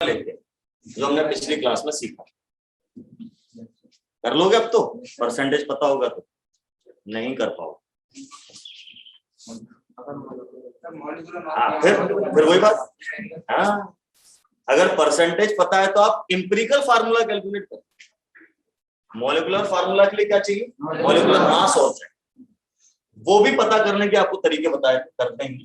लेते हैं जो हमने पिछली क्लास में सीखा। कर लोगे अब तो? परसेंटेज पता होगा तो नहीं कर पाओ। फिर वही बात। हाँ, अगर परसेंटेज पता है तो आप इंपेरिकल फार्मूला कैलकुलेट करो। मॉलिक्यूलर फार्मूला के लिए क्या चाहिए? मॉलिक्यूलर मास और वो भी पता करने के आपको तरीके बताए करते हैं।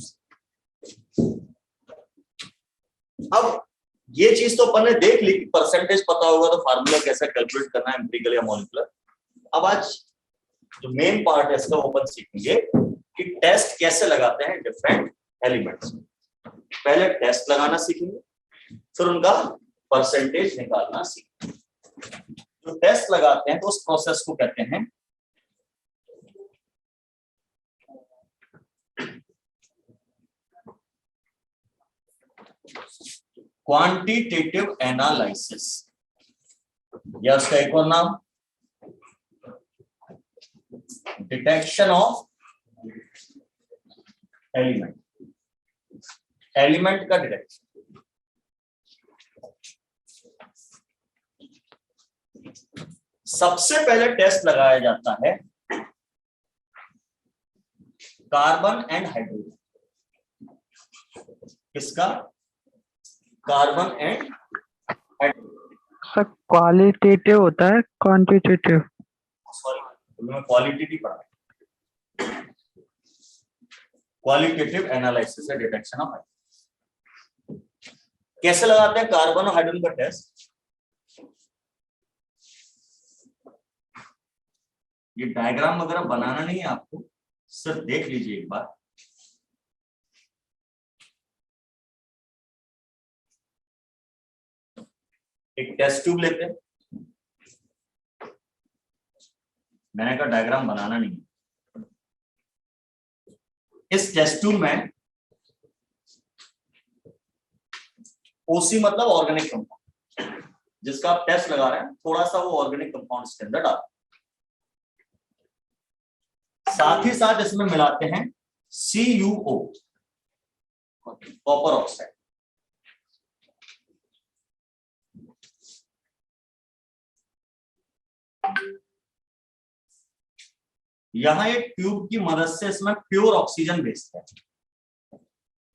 अब ये चीज तो अपन ने देख ली कि परसेंटेज पता होगा तो फार्मूला कैसे कैलकुलेट करना है, एम्पिरिकल या मॉलिक्यूलर। अब आज जो मेन पार्ट है इसका अपन सीखेंगे कि टेस्ट कैसे लगाते हैं डिफरेंट एलिमेंट्स। पहले टेस्ट लगाना सीखेंगे, फिर उनका परसेंटेज निकालना सीखेंगे। जो टेस्ट लगाते हैं तो उस प्रोसेस को कहते हैं क्वांटिटेटिव एनालिसिस, या उसका एक और नाम डिटेक्शन ऑफ एलिमेंट। एलिमेंट का डिटेक्शन। सबसे पहले टेस्ट लगाया जाता है कार्बन एंड हाइड्रोजन। किसका? कार्बन एंड सर क्वालिटेटिव होता है क्वांटिटेटिव? सॉरी, मैं क्वालिटेटिव पढ़ा। क्वालिटेटिव एनालिसिस है डिटेक्शन ऑफ एलिमेंट। कैसे लगाते हैं कार्बन और हाइड्रोजन का टेस्ट? ये डायग्राम वगैरह बनाना नहीं है आपको, सिर्फ देख लीजिए एक बार। एक टेस्ट ट्यूब लेते हैं, मैंने कहा डायग्राम बनाना नहीं है। इस टेस्ट ट्यूब में ओसी मतलब ऑर्गेनिक कंपाउंड, जिसका आप टेस्ट लगा रहे हैं, थोड़ा सा वो ऑर्गेनिक कंपाउंड इसके अंदर डाल, साथ ही साथ इसमें मिलाते हैं CuO, कॉपर ऑक्साइड। यहां एक ट्यूब की मदद से इसमें प्योर ऑक्सीजन भेजते हैं।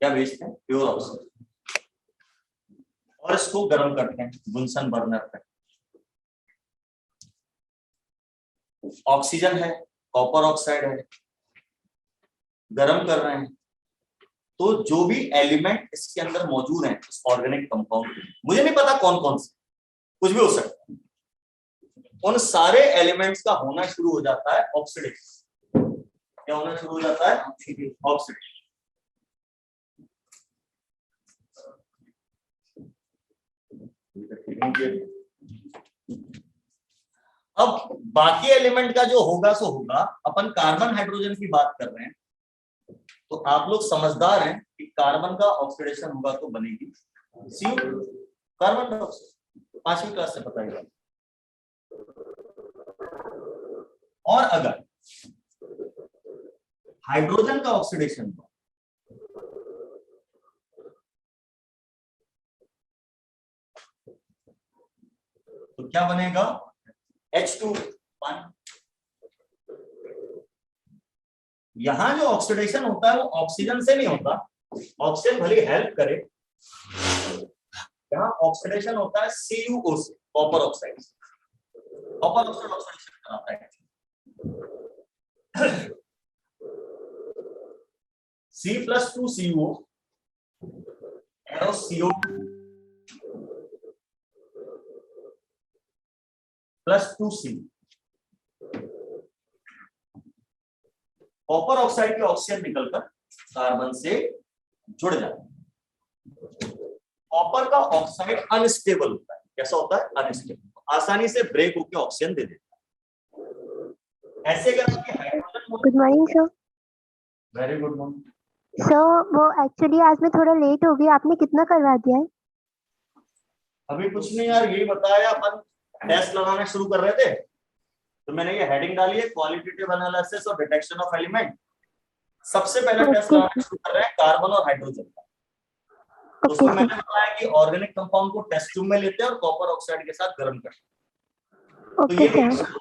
क्या भेजते हैं? Pure oxygen. और इसको गर्म करते हैं बुनसन बर्नर पे। ऑक्सीजन है, कॉपर ऑक्साइड है, गर्म कर रहे हैं, तो जो भी एलिमेंट इसके अंदर मौजूद है इस ऑर्गेनिक कंपाउंड, मुझे नहीं पता कौन कौन से, कुछ भी हो सकता है, उन सारे एलिमेंट्स का होना शुरू हो जाता है ऑक्सीडेशन। क्या होना शुरू हो जाता है? ऑक्सीडेशन। अब बाकी एलिमेंट का जो होगा सो होगा। अपन कार्बन हाइड्रोजन की बात कर रहे हैं, तो आप लोग समझदार हैं कि कार्बन का ऑक्सीडेशन होगा तो बनेगी CO, कार्बन डाइऑक्साइड। 5वीं क्लास से पता ही। और अगर हाइड्रोजन का ऑक्सीडेशन हुआ तो क्या बनेगा? H2 पानी। यहां जो ऑक्सीडेशन होता है वो ऑक्सीजन से नहीं होता, ऑक्सीजन भले हेल्प करे, यहां ऑक्सीडेशन होता है CuO से, copper oxide. Copper oxide oxidation कराता है। C+2CuO arrow CO2 +2C। Copper oxide के ऑक्सीजन निकलकर कार्बन से जुड़ जाता है। कॉपर का ऑक्साइड अनस्टेबल होता है। कैसा होता है? अनस्टेबल। आसानी से ब्रेक होकर ऑक्सीजन दे देता है। ऐसे करके hydrogen. Good morning sir. Very good morning sir, वो एक्चुअली आज मैं थोड़ा लेट हो गई, आपने कितना करवा दिया है? अभी कुछ नहीं यार, यही बताया, अपन टेस्ट लगाना शुरू कर रहे थे तो मैंने ये हेडिंग डाली है क्वालिटेटिव एनालिसिस और डिटेक्शन ऑफ एलिमेंट। सबसे पहले टेस्ट लगाना शुरू कर रहे हैं कार्बन और हाइड्रोजन का। तो उसमें ओके मैंने सर। बताया कि ऑर्गेनिक कंपाउंड को टेस्ट ट्यूब में लेते हैं और कॉपर ऑक्साइड के साथ गर्म करते हैं। तो ओके ये सर।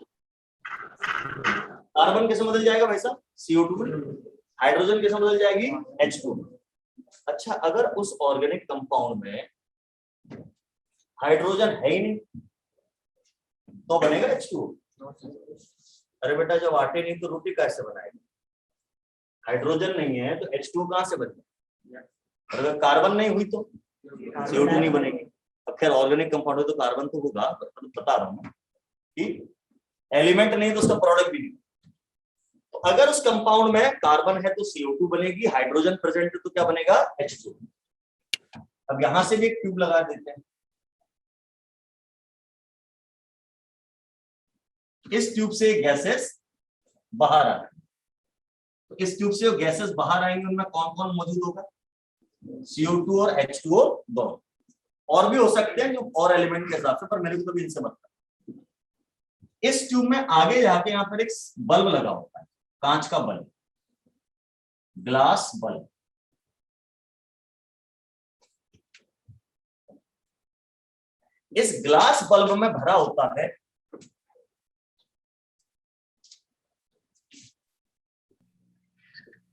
कार्बन कैसे बदल जाएगा भाई साहब, CO2 में। हाइड्रोजन कैसे बदल जाएगी, H2। अच्छा, अगर उस ऑर्गेनिक कंपाउंड में हाइड्रोजन है ही नहीं तो बनेगा H2। अरे बेटा, जब आटे नहीं तो रोटी कैसे बनाएगा? हाइड्रोजन नहीं है तो H2 कहां से बनेगा? और अगर कार्बन नहीं हुई तो CO2 नहीं बनेगी। अब खैर ऑर्गेनिक कंपाउंड है तो कार्बन तो होगा, पर बता रहा हूं कि एलिमेंट नहीं तो उसका प्रोडक्ट भी नहीं। तो अगर उस कंपाउंड में कार्बन है तो CO2 बनेगी, हाइड्रोजन प्रेजेंट है तो क्या बनेगा, H2। अब यहां से भी एक ट्यूब लगा देते हैं। इस ट्यूब से गैसेस बाहर आ रहे हैं। तो इस ट्यूब से गैसेस बाहर आएंगे, उनमें कौन कौन मौजूद होगा, CO2 और H2O दोनों। और भी हो सकते हैं जो और एलिमेंट के हिसाब से, पर मेरे को कभी इनसे मतलब। इस ट्यूब में आगे जाके यहां पर एक बल्ब लगा होता है, कांच का बल्ब, ग्लास बल्ब। इस ग्लास बल्ब में भरा होता है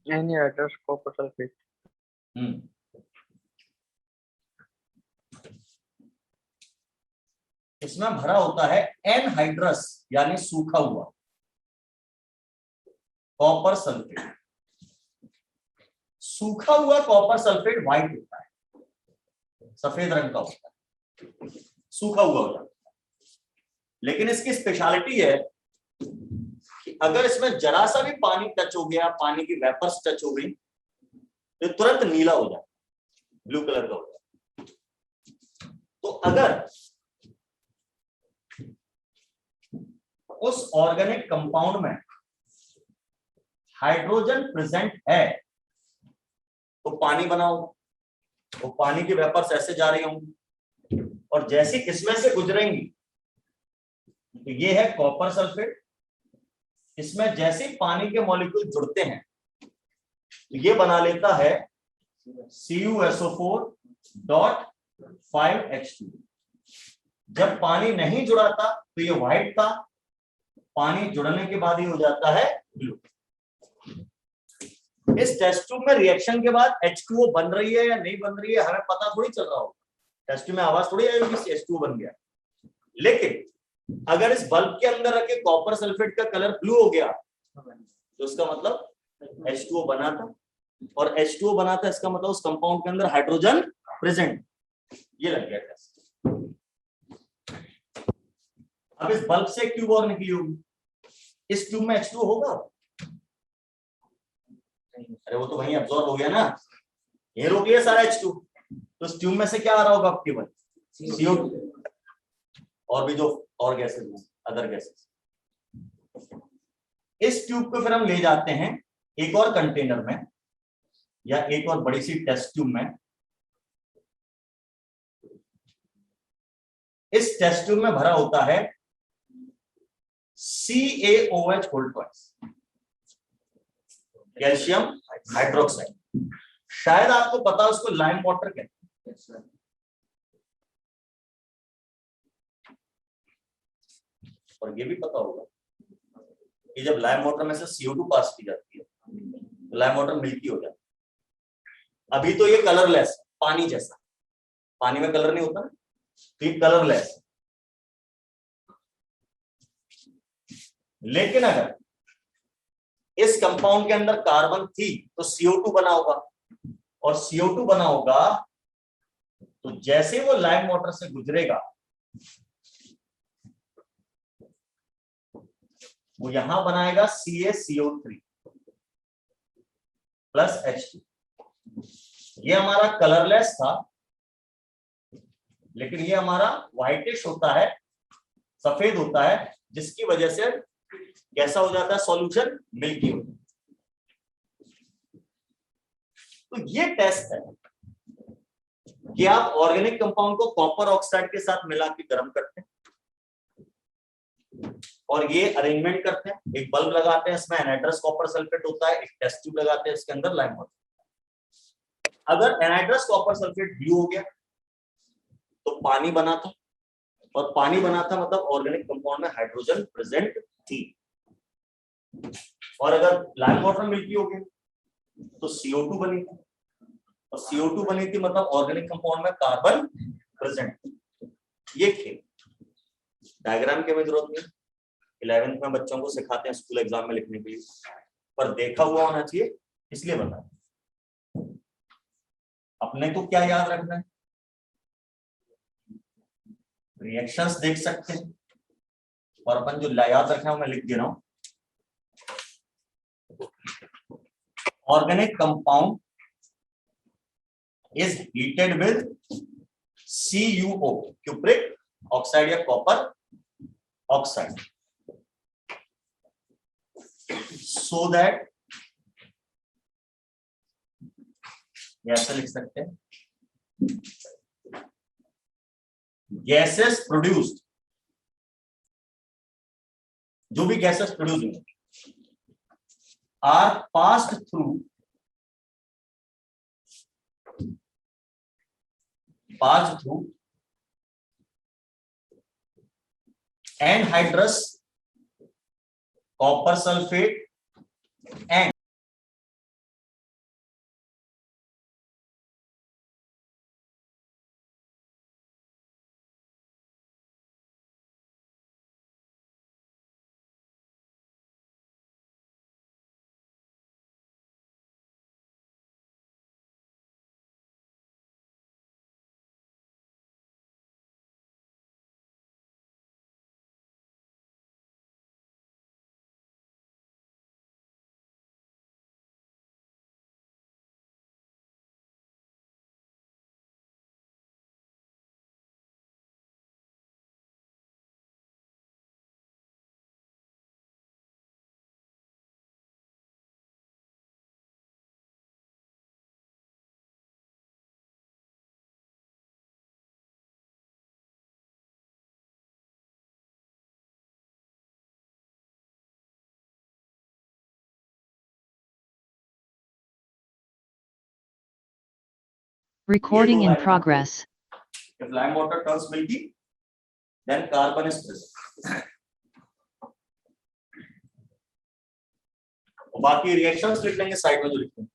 एनहाइड्रस कॉपर सल्फेट। इसमें भरा होता है एनहाइड्रस यानी सूखा हुआ कॉपर सल्फेट। सूखा हुआ कॉपर सल्फेट व्हाइट होता है, सफेद रंग का होता है, सूखा हुआ होता है। लेकिन इसकी स्पेशलिटी है कि अगर इसमें जरा सा भी पानी टच हो गया, पानी की वेपर्स टच हो गई तो तुरंत नीला हो जाता है, ब्लू कलर का होता है। तो अगर उस ऑर्गेनिक कंपाउंड में हाइड्रोजन प्रेजेंट है तो पानी बनाओ, वो पानी की वेपर्स ऐसे जा रही होंगी और जैसे इसमें से गुजरेंगी तो ये है कॉपर सल्फेट। इसमें जैसे पानी के मॉलिक्यूल जुड़ते हैं तो ये बना लेता है CuSO4.5H2। जब पानी नहीं जुड़ा था तो ये व्हाइट था, पानी जुड़ने के बाद ही हो जाता है ब्लू। इस टेस्ट ट्यूब में रिएक्शन के बाद H2O बन रही है या नहीं बन रही है हमें पता थोड़ी चल रहा होगा, टेस्ट ट्यूब में आवाज थोड़ी आई होगी H2O बन गया। लेकिन अगर इस बल्ब के अंदर रखे कॉपर सल्फेट का कलर ब्लू हो गया तो उसका मतलब H2O बना था, और H2O बना था इसका मतलब उस कंपाउंड के अंदर हाइड्रोजन प्रेजेंट। ये लग गया टेस्ट। अब इस बल्ब से एक ट्यूब और निकली होगी, इस ट्यूब में H2O होगा? अरे वो तो वहीं अब्सॉर्ब हो गया ना, ये रोक लिया सारा H2। तो इस ट्यूब में से क्या आ रहा होगा केवल CO2 और भी जो और गैसेस, अदर गैसेस। इस ट्यूब को फिर हम ले जाते हैं एक और कंटेनर में या एक और बड़ी सी टेस्ट ट्यूब में। इस टेस्ट ट्यूब में भरा होता है CaOH whole twice, calcium hydroxide. शायद आपको पता है उसको लाइम वाटर कहते हैं। और ये भी पता होगा कि जब लाइम वाटर में से CO2 पास की जाती है तो लाइम वाटर मिल्की हो जाता है। अभी तो ये कलरलेस, पानी जैसा, पानी में कलर नहीं होता ना, तो ये कलरलेस। लेकिन अगर इस कंपाउंड के अंदर कार्बन थी तो CO2 बना होगा, और CO2 बना होगा तो जैसे वो लाइम वाटर से गुजरेगा वो यहां बनाएगा CaCO3 प्लस H2। ये हमारा कलरलेस था, लेकिन ये हमारा व्हाइटिश होता है, सफेद होता है, जिसकी वजह से कैसा हो जाता है सॉल्यूशन, मिल्की हो। तो ये टेस्ट है कि आप ऑर्गेनिक कंपाउंड को कॉपर ऑक्साइड के साथ मिला के गर्म करते हैं और ये अरेंजमेंट करते हैं। एक बल्ब लगाते हैं, इसमें एनहाइड्रस कॉपर सल्फेट होता है, एक टेस्ट ट्यूब लगाते हैं, इसके अंदर लाइम वाटर। अगर एनहाइड्रस कॉपर सल्फेट ब्लू हो गया तो पानी बना था, और पानी बना था मतलब ऑर्गेनिक कंपाउंड में हाइड्रोजन प्रेजेंट थी। और अगर लाइम वाटर मिल्की हो गया तो CO2 बनी थी, और CO2 बनी थी मतलब ऑर्गेनिक कंपाउंड में कार्बन प्रेजेंट। ये खेल डायग्राम की हमें जरूरत नहीं, 11th में बच्चों को सिखाते हैं स्कूल एग्जाम में लिखने के लिए, पर देखा हुआ होना चाहिए इसलिए बता। अपने को क्या याद रखना है, रिएक्शंस देख सकते हैं, और अपन जो याद रखना है मैं लिख दे रहा हूं। Organic compound is heated with CuO, cupric oxide या कॉपर ऑक्साइड, so that ऐसे लिख सकते हैं, गैसेस प्रोड्यूस्ड, जो भी गैसेस प्रोड्यूस हुए are passed through anhydrous copper sulphate and Recording in progress. if lime water turns milky, then carbon is present. बाकी reactions लिख लेंगे साइड में जो लिखते हैं।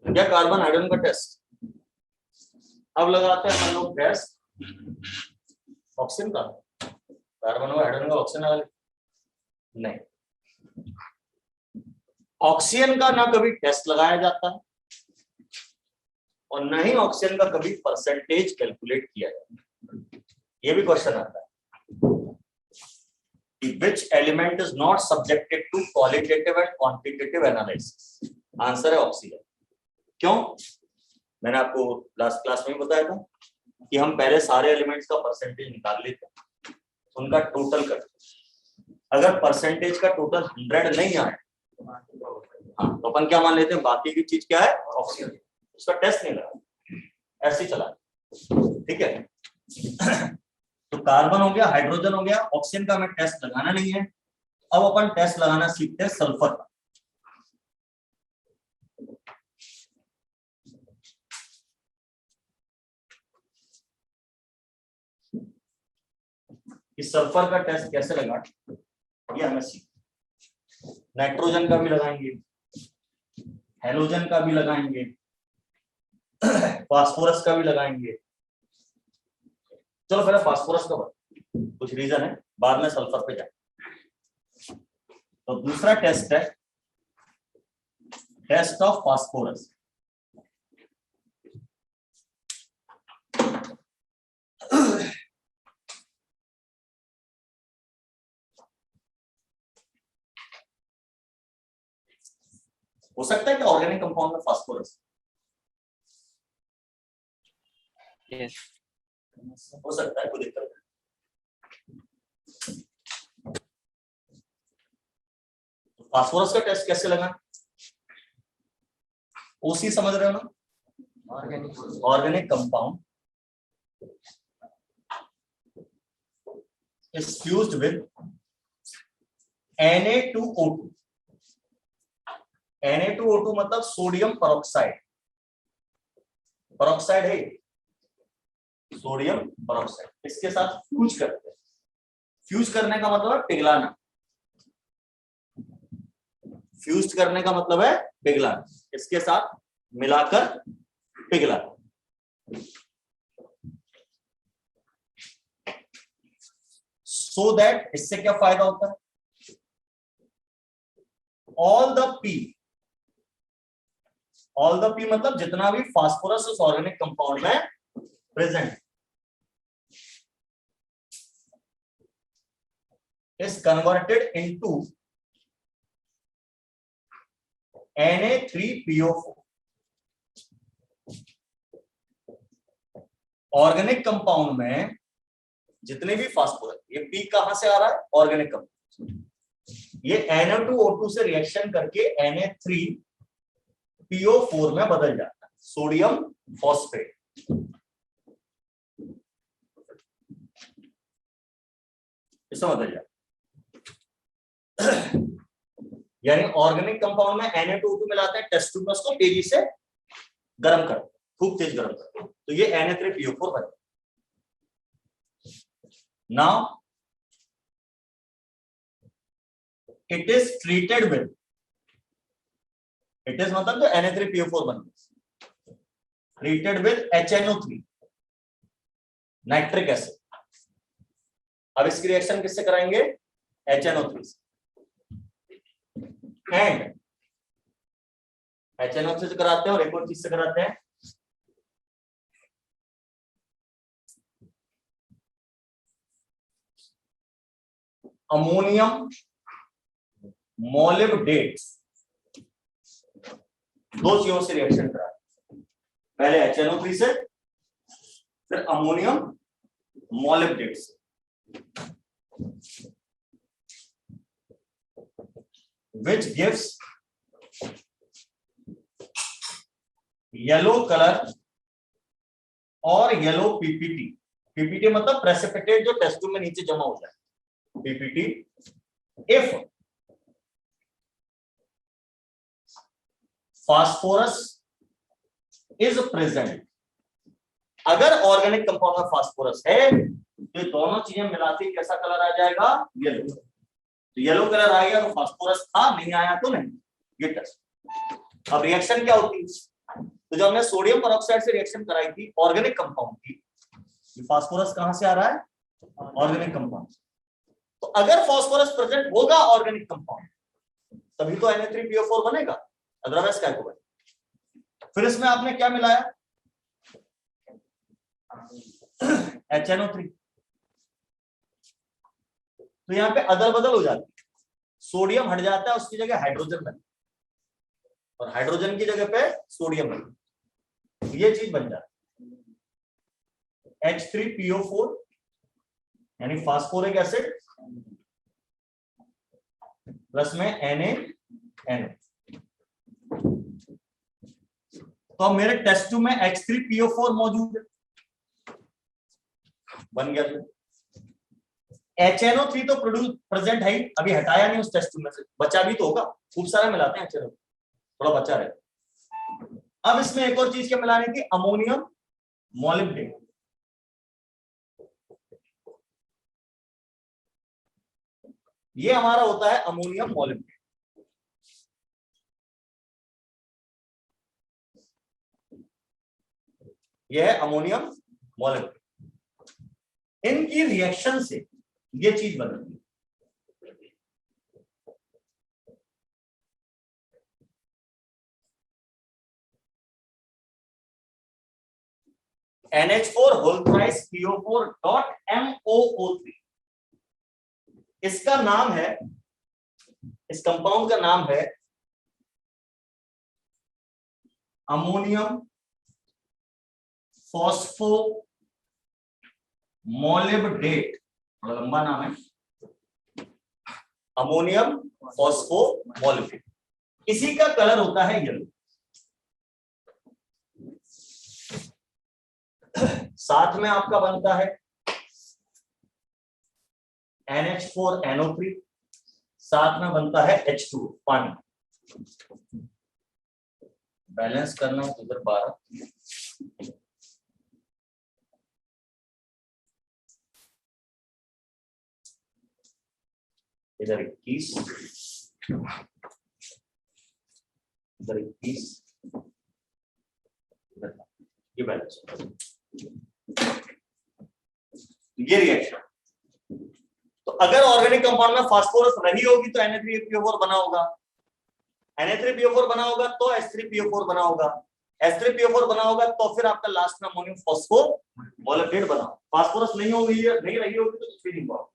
क्या कार्बन हाइड्रोजन का टेस्ट अब लगाते हैं हम लोग टेस्ट ऑक्सीजन का। कार्बन और हाइड्रोजन का ऑक्सीजन वाले नहीं, ऑक्सीजन का ना कभी टेस्ट लगाया जाता है और ना ही ऑक्सीजन का कभी परसेंटेज कैलकुलेट किया जाता है। ये भी क्वेश्चन आता है कि which element is not subjected to qualitative and quantitative analysis? Answer है ऑक्सीजन। क्यों? मैंने आपको लास्ट क्लास में ही बताया था, कि हम पहले सारे एलिमेंट्स का परसेंटेज निकाल लेते हैं, उनका टोटल करते। अगर परसेंटेज का टोटल 100 नहीं आए, हाँ, तो अपन क्या मान लेते हैं, बाकी की चीज क्या है, ऑक्सीजन, उसका टेस्ट नहीं लगा, ऐसे ही चला। ठीक है, तो कार्बन हो गया, हाइड्रोजन हो गया, ऑक्सीजन का हमें टेस्ट लगाना नहीं है। अब अपन टेस्ट लगाना सीखते हैं सल्फर का। इस सल्फर का टेस्ट कैसे लगा, ये हमें सीख। नाइट्रोजन का भी लगाएंगे, हेलोजन का भी लगाएंगे, फास्फोरस का भी लगाएंगे। चलो पहले फास्फोरस का बता, कुछ रीजन है, बाद में सल्फर पे जाए। तो दूसरा टेस्ट है टेस्ट ऑफ फास्फोरस। हो सकता है कि ऑर्गेनिक कंपाउंड में फास्फोरस, Yes. हो सकता है, कोई दिक्कत नहीं। फास्फोरस का टेस्ट कैसे लगा, ओसी समझ रहे हो ना, organic compound is fused with Na2O2। Na2O2 मतलब सोडियम परऑक्साइड, परऑक्साइड है, सोडियम परऑक्साइड, इसके साथ फ्यूज करते हैं। फ्यूज करने का मतलब है पिघलाना, फ्यूज करने का मतलब है पिघलाना, इसके साथ मिलाकर पिघलाना। सो दैट इससे क्या फायदा होता है, ऑल द पी मतलब जितना भी फास्फोरस उस ऑर्गेनिक कंपाउंड में present is converted into Na3PO4। Organic compound में जितने भी फास्फोरस, ये पी कहां से आ रहा है, ऑर्गेनिक कंपाउंड, ये Na2O2 से रिएक्शन करके Na3PO4 में बदल जाता है, सोडियम फॉस्फेट। इसमें बदल जाता है। यानी ऑर्गेनिक कंपाउंड में Na2O2 मिलाते हैं, टेस्ट ट्यूब में उसको तेजी से गर्म करते हैं, खूब तेज गर्म करते हैं, तो ये Na3PO4 बन जाता है। Now it is treated with, it is मतलब जो Na3PO4 बन गया, treated with HNO3 nitric acid. अब इसकी रिएक्शन किससे कराएंगे, HNO3 से, एंड HNO3 से कराते हैं और एक और चीज से कराते हैं, अमोनियम मोलिब्डेट। दो चीजों से रिएक्शन कराते हैं, पहले HNO3 से, फिर अमोनियम मोलिब्डेट से। which gives येलो कलर और येलो पीपीटी। पीपीटी मतलब प्रेसिपिटेट जो टेस्ट ट्यूब में नीचे जमा हो जाए, PPT. If phosphorus is present, अगर ऑर्गेनिक कंपाउंड में फास्फोरस है तो ये दोनों चीजें मिलाती कैसा कलर आ जाएगा, येलो। तो येलो कलर आ गया तो फास्फोरस था, नहीं आया तो नहीं, ये टेस्ट। अब रिएक्शन क्या होती है, तो जो हमने सोडियम परऑक्साइड से रिएक्शन कराई थी ऑर्गेनिक कंपाउंड की, ये फास्फोरस कहां से आ रहा है, ऑर्गेनिक कंपाउंड। तो अगर फास्फोरस प्रेजेंट होगा ऑर्गेनिक कंपाउंड तभी तो Na3PO4 बनेगा, अदरवाइज क्या होगा। फिर इसमें आपने क्या मिलाया, HNO3, तो यहाँ पे अदल बदल हो जाती है, सोडियम हट जाता है, उसकी जगह हाइड्रोजन बन, और हाइड्रोजन की जगह पे सोडियम बन, ये चीज बन जाती है। H3PO4 यानी फास्फोरिक एसिड प्लस में NaNO। तो अब मेरे टेस्ट ट्यूब में H3PO4 मौजूद है, बन गया। HNO3 तो प्रेजेंट है ही, अभी हटाया नहीं उस टेस्ट ट्यूब में से, बचा भी तो होगा, खूब सारा मिलाते हैं HNO, थोड़ा बचा रहे। अब इसमें एक और चीज क्या मिलानी थी, अमोनियम मॉलिब्डेनेट। ये हमारा होता है अमोनियम मॉलिब्डेनेट। यह है अमोनियम मॉलिब्डेनेट। इनकी रिएक्शन से ये चीज बनती है। NH4 whole thrice PO4 dot MOO3। इसका नाम है, इस कंपाउंड का नाम है अमोनियम फॉस्फो मॉलिब्डेट, बड़ा लंबा नाम है, अमोनियम फॉस्फो मॉलिब्डेट। इसी का कलर होता है येलो। साथ में आपका बनता है NH4NO3, साथ में बनता है H2 पानी। बैलेंस करना है तो इधर 12, इधर 21, इधर 21, ये बैलेंस। ये रिएक्शन, तो अगर ऑर्गेनिक कंपाउंड में फास्फोरस रही होगी तो Na3PO4 बना होगा, Na3PO4 बना होगा तो H3PO4 बना होगा, H3PO4 बना होगा तो फिर आपका लास्ट में अमोनियम फॉस्फो मॉलिब्डेट बना। फास्फोरस नहीं होगी, नहीं रही होगी तो कुछ भी नहीं होगा।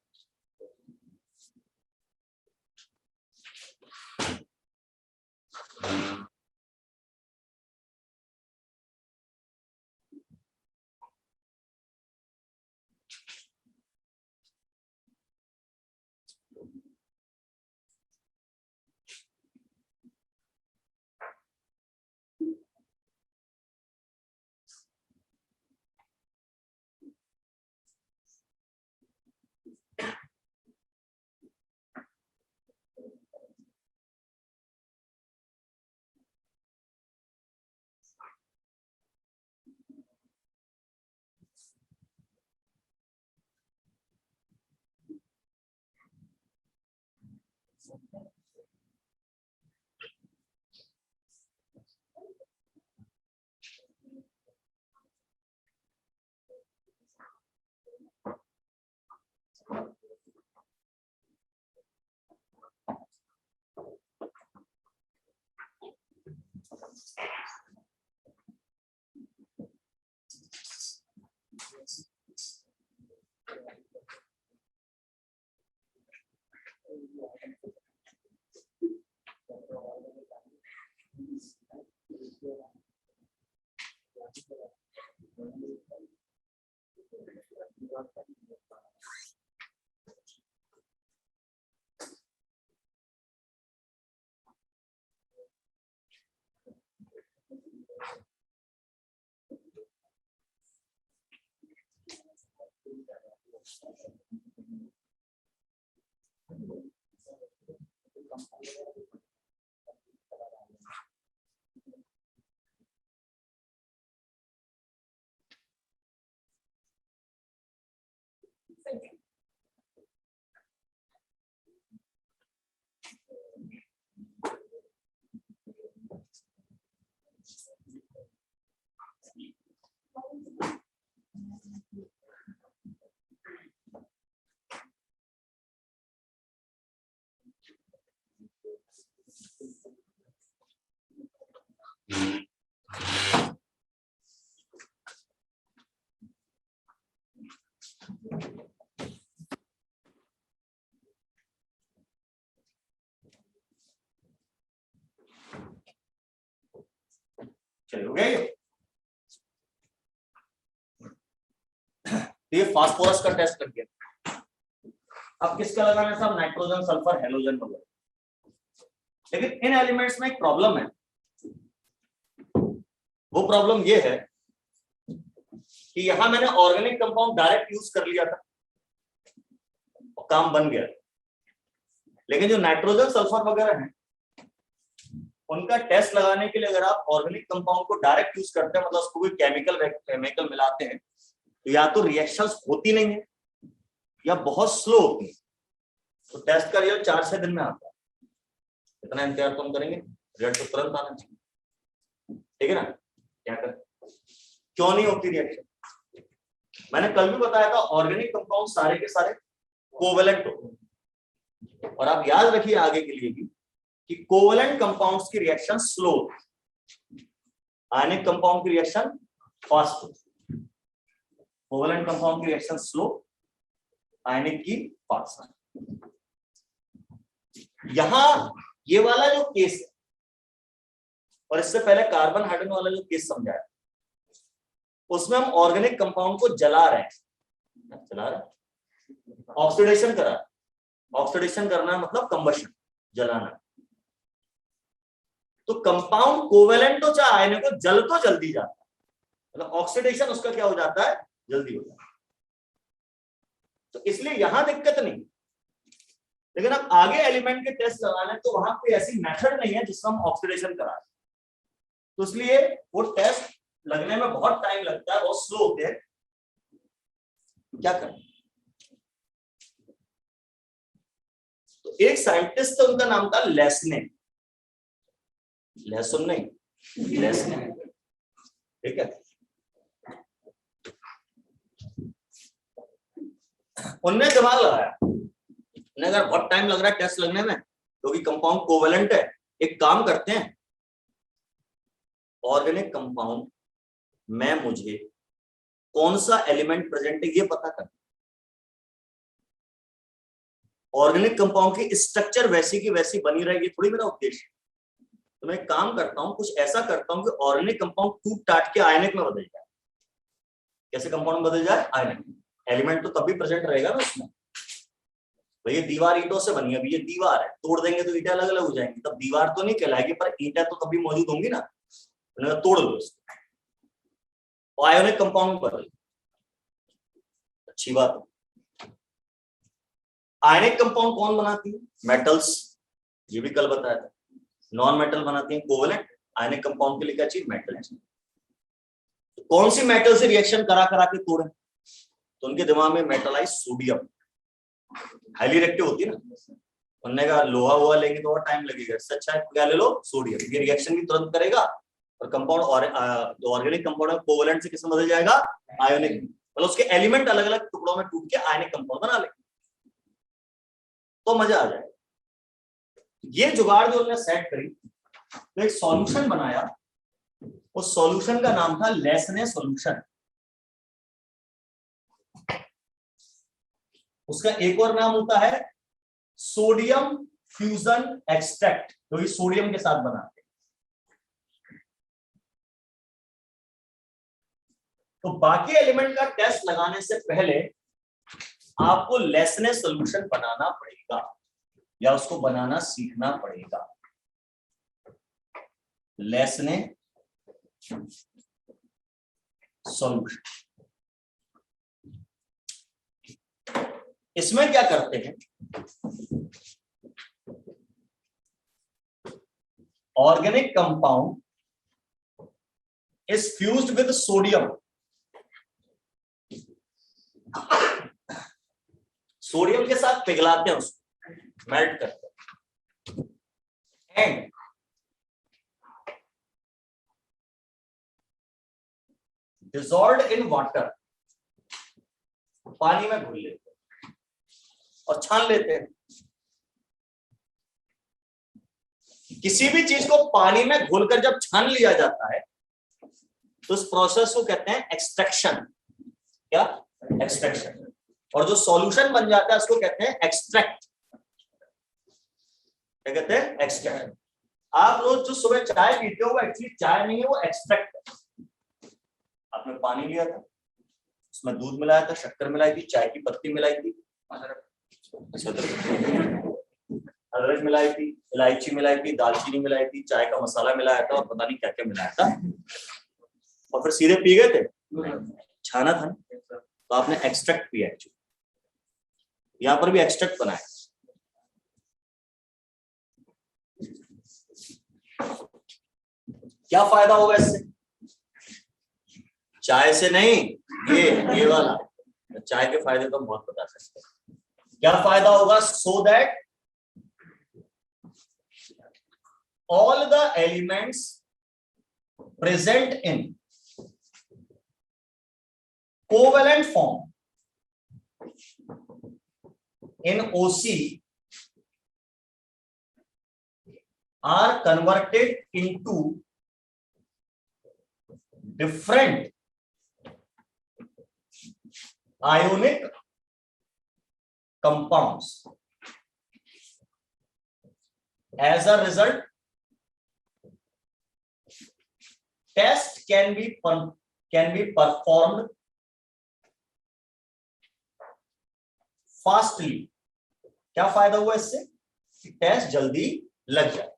चलिए हो गया ये। तो ये फास्फोरस का टेस्ट लग गया। अब किसका लगाना है साहब? नाइट्रोजन, सल्फर, हेलोजन वगैरह। लेकिन इन एलिमेंट्स में एक प्रॉब्लम है। वो प्रॉब्लम ये है कि यहां मैंने ऑर्गेनिक कंपाउंड डायरेक्ट यूज कर लिया था और काम बन गया। लेकिन जो नाइट्रोजन, सल्फर वगैरह हैं, उनका टेस्ट लगाने के लिए अगर आप ऑर्गेनिक कंपाउंड को डायरेक्ट यूज करते हैं, मतलब उसको कोई केमिकल मिलाते हैं, तो या तो रिएक्शंस होती नहीं है या बहुत स्लो होती है। तो टेस्ट का रिजल्ट 4-6 दिन में आता है। इतना इंतजार तो हम करेंगे, रिजल्ट तो तुरंत आना चाहिए, ठीक है ना? क्या करें? क्यों नहीं होती रिएक्शन? मैंने कल भी बताया था, ऑर्गेनिक कंपाउंड सारे के सारे कोवेलेंट होते हैं। और आप याद रखिए आगे के लिए भी कि कोवेलेंट कंपाउंड्स की रिएक्शन स्लो होती है, आयनिक कंपाउंड की रिएक्शन फास्ट होती है। कोवेलेंट कंपाउंड की रिएक्शन स्लो, आयनिक की फास्ट। यहां ये वाला जो केस है, और इससे पहले कार्बन हाइड्रोजन वाला जो केस समझाया, उसमें हम ऑर्गेनिक कंपाउंड को जला रहे हैं, ऑक्सीडेशन करा। ऑक्सीडेशन करना मतलब कंबशन, जलाना। तो कंपाउंड कोवेलेंट हो चाहे आयनिक हो, जल तो जल्दी जाता है, मतलब ऑक्सीडेशन उसका क्या हो जाता है? जल्दी हो जाता है। तो इसलिए यहां दिक्कत नहीं। लेकिन अब आगे एलिमेंट के टेस्ट लगाने, तो वहां कोई ऐसी मेथड नहीं है जिससे हम ऑक्सीडेशन कराएं। तो इसलिए वो टेस्ट लगने में बहुत टाइम लगता है, बहुत स्लो होते हैं। क्या करें? तो एक साइंटिस्ट था, उनका नाम था लेस्ने। लहसुन नहीं, लेस्ने, ठीक है? उनने दिमाग लगाया, उन्हें अगर बहुत टाइम लग रहा है टेस्ट लगने में, क्योंकि कंपाउंड कोवेलेंट है, एक काम करते हैं, ऑर्गेनिक कंपाउंड में मुझे कौन सा एलिमेंट प्रेजेंट है ये पता करना। ऑर्गेनिक कंपाउंड की स्ट्रक्चर वैसी की वैसी बनी रहेगी, थोड़ी मेरा उद्देश्य। तो मैं काम करता हूं, कुछ ऐसा करता हूं कि ऑर्गेनिक कंपाउंड टूट टाट के आयनिक में बदल जाए। कैसे कंपाउंड बदल जाए? आयनिक। एलिमेंट तो तब भी प्रेजेंट रहेगा ना उसमें। भैया दीवार ईंटों से बनी है, अभी ये दीवार है, तोड़ देंगे तो ईंटें अलग अलग हो जाएंगी, तब दीवार तो नहीं कहलाएगी, पर ईंटें तो तभी मौजूद होंगी ना। तोड़ दो इसको, आयोनिक कंपाउंड बदल, अच्छी बात। आयनिक कंपाउंड कौन बनाती है? मेटल्स, ये भी कल बताया था। नॉन मेटल बनाती हैं कोवेलेंट। आयनिक कंपाउंड के लिए क्या चाहिए? मेटल चाहिए। तो कौन सी मेटल से रिएक्शन करा करा के तोड़े? तो उनके दिमाग में मेटलाइज सोडियम, हाईली रिएक्टिव होती है ना। उन्होंने कहा लोहा हुआ लेंगे तो और टाइम लगेगा, इससे अच्छा क्या ले लो? सोडियम। ये रिएक्शन भी तुरंत करेगा और कंपाउंड ऑर्गेनिक कंपाउंड में कोवेलेंट से किसमें बदल जाएगा? आयोनिक। मतलब उसके एलिमेंट अलग अलग टुकड़ों में टूट के आयनिक कंपाउंड बना लेंगे, तो मजा आ जाएगा। ये जुगाड़ जो उन्होंने सेट करी, तो एक सॉल्यूशन बनाया। उस सॉल्यूशन का नाम था लेस्ने सॉल्यूशन। उसका एक और नाम होता है सोडियम फ्यूजन एक्सट्रैक्ट, जो ये सोडियम के साथ बनाते हैं। तो बाकी एलिमेंट का टेस्ट लगाने से पहले आपको लेस्ने सॉल्यूशन बनाना पड़ेगा, या उसको बनाना सीखना पड़ेगा। लेस्ने सॉल्यूशन, इसमें क्या करते हैं? Organic compound is fused with sodium. Sodium के साथ पिघलाते हैं, उसको मेल्ट करते हैं, एंड डिसॉल्व्ड इन वाटर, पानी में घुल लेते हैं और छान लेते हैं। किसी भी चीज को पानी में घोलकर जब छान लिया जाता है, तो इस प्रोसेस को कहते हैं एक्सट्रैक्शन। क्या? एक्सट्रैक्शन। और जो सॉल्यूशन बन जाता है उसको कहते हैं एक्सट्रैक्ट। क्या कहते हैं? एक्सट्रैक्ट। आप लोग जो सुबह चाय पीते हो वो एक्चुअली चाय नहीं है, वो एक्सट्रैक्ट है। आपने पानी लिया था, उसमें दूध मिलाया था, शक्कर मिलाई थी, चाय की पत्ती मिलाई थी, अदरक मिलाई थी, इलायची मिलाई थी, दालचीनी मिलाई थी, चाय का मसाला मिलाया था और पता नहीं क्या क्या मिलाया था, और फिर सीधे पी गए थे। छाना था ना, तो आपने एक्सट्रैक्ट पिया एक्चुअली। यहां पर भी एक्सट्रैक्ट बनाया। क्या फायदा होगा इससे? चाय से नहीं, ये वाला चाय के फायदे तो बहुत बता सकते हैं। क्या फायदा होगा? So that all the elements present in covalent form in OC are converted into different ionic compounds. As a result, test can be performed fastly. क्या फायदा हुआ इससे? टेस्ट जल्दी लग जाए।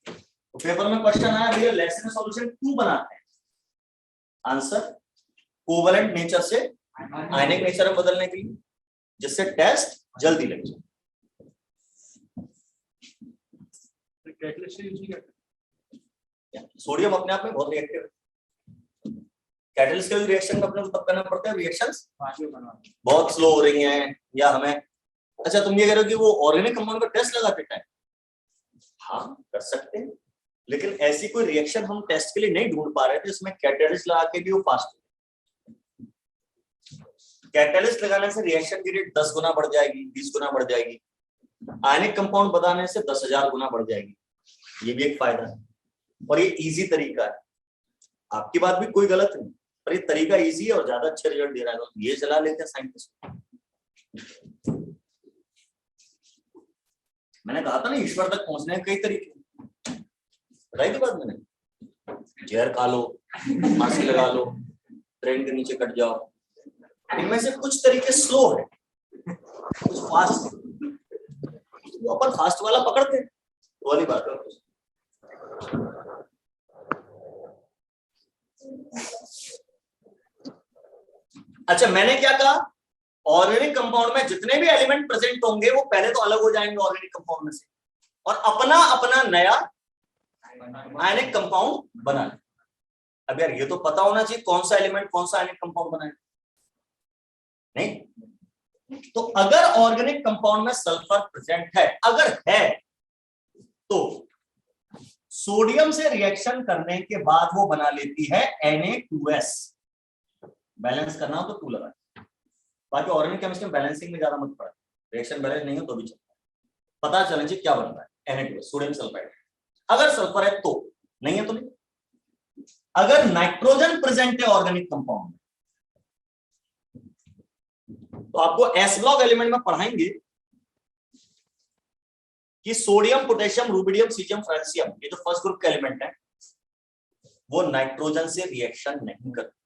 तो पेपर में क्वेश्चन आया, भैया लेसन सॉल्यूशन क्यों बनाते हैं? आंसर, कोवेलेंट नेचर से आयनिक नेचर में बदलने के लिए, जिससे टेस्ट जल्दी लग जाए। सोडियम अपने आप में बहुत रिएक्टिव है। कैटलिस्ट के रिएक्शन में अपने को तब करना पड़ता है, रिएक्शंस बहुत स्लो हो रही हैं या हमें। अच्छा, तुम ये कह रहे हो कि वो ऑर्गेनिक कंपाउंड का टेस्ट लगाते टाइम, हाँ कर सकते हैं, लेकिन ऐसी कोई रिएक्शन हम टेस्ट के लिए नहीं ढूंढ पा रहे थे इसमें कैटलिस्ट लगा के भी वो फास्ट हो। कैटलिस्ट लगाने से रिएक्शन की रेट 10 गुना बढ़ जाएगी, 20 गुना बढ़ जाएगी। आयनिक कंपाउंड बनाने से 10,000 गुना बढ़ जाएगी। ये भी एक फायदा है, और ये इजी तरीका है। आपकी बात भी कोई गलत नहीं, पर ये तरीका इजी है और ज्यादा अच्छे रिजल्ट दे रहा है, तो ये चला लेते हैं साइंटिस्ट। मैंने कहा था ना, ईश्वर तक पहुंचने के कई तरीके, बताई थी बात मैंने। जहर खा लो, फांसी लगा लो, ट्रेन के नीचे कट जाओ। इनमें से कुछ तरीके स्लो है, कुछ फास्ट। तो अपन फास्ट वाला पकड़ते हैं, वो वाली बात है। अच्छा, मैंने क्या कहा? ऑर्गेनिक कंपाउंड में जितने भी एलिमेंट प्रेजेंट होंगे वो पहले तो अलग हो जाएंगे ऑर्गेनिक कंपाउंड में से, और अपना अपना नया आयनिक कंपाउंड बना। अब यार ये तो पता होना चाहिए कौन सा एलिमेंट कौन सा आयनिक कंपाउंड बनाए, नहीं? तो अगर ऑर्गेनिक कंपाउंड में सल्फर प्रेजेंट है, अगर है, तो सोडियम से रिएक्शन करने के बाद वो बना लेती है Na2S। बैलेंस करना हो तो 2 लगा। बाकी ऑर्गेनिक केमिस्ट्री में बैलेंसिंग में ज्यादा मत पड़ा, रिएक्शन बैलेंस नहीं हो तो भी चलता है, पता चलना चाहिए क्या बन रहा है। Na2S सोडियम सल्फाइड, अगर सल्फर है तो, नहीं है तो नहीं। अगर नाइट्रोजन प्रेजेंट है ऑर्गेनिक कंपाउंड में, तो आपको एस ब्लॉक एलिमेंट में पढ़ाएंगे कि sodium, potassium, rubidium, caesium, francium, ये जो फर्स्ट ग्रुप के एलिमेंट है, वो नाइट्रोजन से रिएक्शन नहीं करते।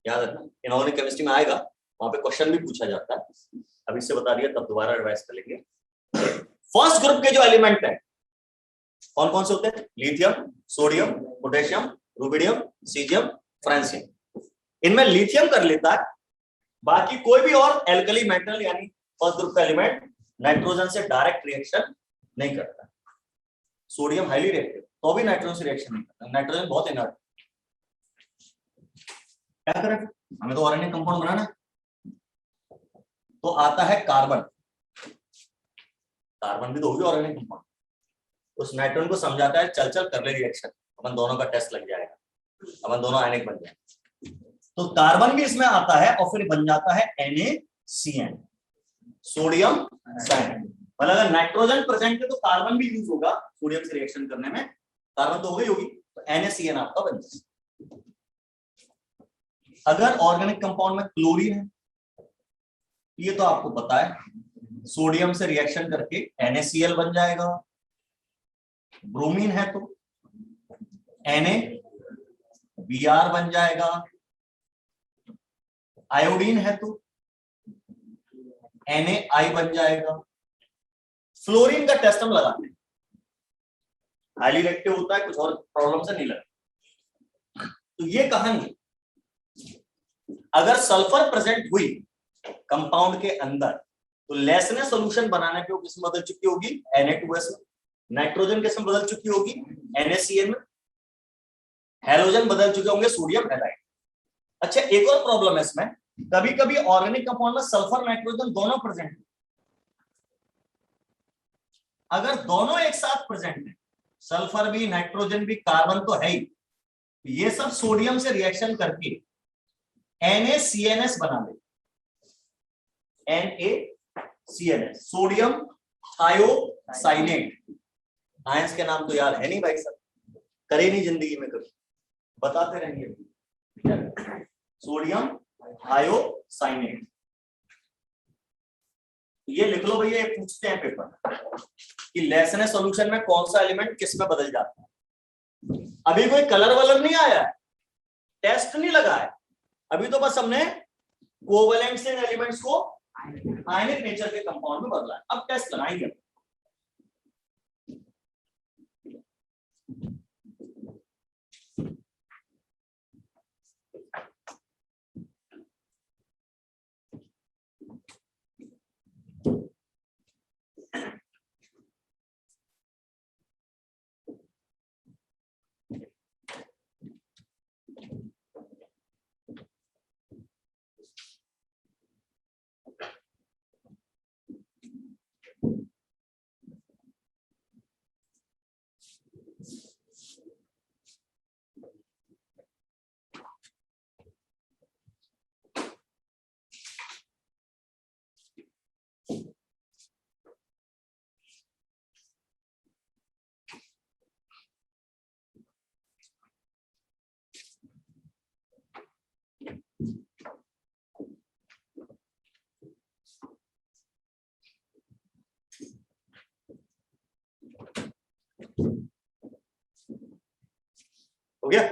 याद रखना, इनऑर्गेनिक केमिस्ट्री में आएगा, वहां पे क्वेश्चन भी पूछा जाता है। अभी से बता दिया, तब दोबारा रिवाइज कर लेंगे। फर्स्ट ग्रुप के जो एलिमेंट है कौन कौन से होते हैं? Lithium, sodium, potassium, rubidium, caesium, francium. इनमें लिथियम कर लेता है, बाकी कोई भी और एल्कली मेटल यानी फर्स्ट ग्रुप का एलिमेंट नाइट्रोजन से डायरेक्ट रिएक्शन नहीं करता। सोडियम हाईली रिएक्टिव, तो भी नाइट्रोजन से रिएक्शन नहीं करता। नाइट्रोजन बहुत इनर्ट। क्या करें, हमें तो ऑर्गेनिक कंपाउंड बनाना है। तो आता है कार्बन, कार्बन भी तो होगी ऑर्गेनिक कंपाउंड। उस नाइट्रोजन को समझाता है, चल चल कर ले रिएक्शन, अपन दोनों का टेस्ट लग जाएगा, अपन दोनों आयनिक बन जाएंगे। तो कार्बन भी इसमें आता है और फिर बन जाता है NaCN, सोडियम साइनाइड। मतलब अगर नाइट्रोजन प्रेजेंट है तो कार्बन भी यूज होगा सोडियम से रिएक्शन करने में, कार्बन तो हो गई होगी, तो NaCN आपका बन जाएगा। अगर ऑर्गेनिक कंपाउंड में क्लोरीन है, ये तो आपको पता है, सोडियम से रिएक्शन करके NaCl बन जाएगा। ब्रोमीन है तो NaBr बन जाएगा। आयोडीन है तो NaI बन जाएगा। फ्लोरीन का टेस्ट हम लगाते हैं, हाईली रिएक्टिव होता है, कुछ और प्रॉब्लम से नहीं लगता। तो ये कहानी, अगर सल्फर प्रेजेंट हुई कंपाउंड के अंदर तो लेसने सॉल्यूशन बनाने पे वो किसमें बदल चुकी होगी, Na2S में। नाइट्रोजन किसमें बदल चुकी होगी, NaCN में। हैलोजन बदल चुके होंगे सोडियम हैलाइड। अच्छा, एक और प्रॉब्लम है इसमें, कभी कभी ऑर्गेनिक कंपाउंड में सल्फर नाइट्रोजन दोनों प्रेजेंट है। अगर दोनों एक साथ प्रेजेंट है, सल्फर भी नाइट्रोजन भी कार्बन तो है ही, ये सब सोडियम से रिएक्शन करके NaCNS बना ले। NaCNS sodium thiocyanate. आयंस के नाम तो यार है नहीं भाई साहब, करे नहीं जिंदगी में कभी, बताते रहेंगे। सोडियम थायोसाइनेट, ये लिख लो भैया, ये पूछते हैं पेपर कि लेसने सॉल्यूशन में कौन सा एलिमेंट किस में बदल जाता है। अभी कोई कलर वलर नहीं आया है, टेस्ट नहीं लगा है, अभी तो बस हमने कोवेलेंट से एलिमेंट्स को आयनिक नेचर के कंपाउंड में बदला है। अब टेस्ट लगाएंगे। हो गया?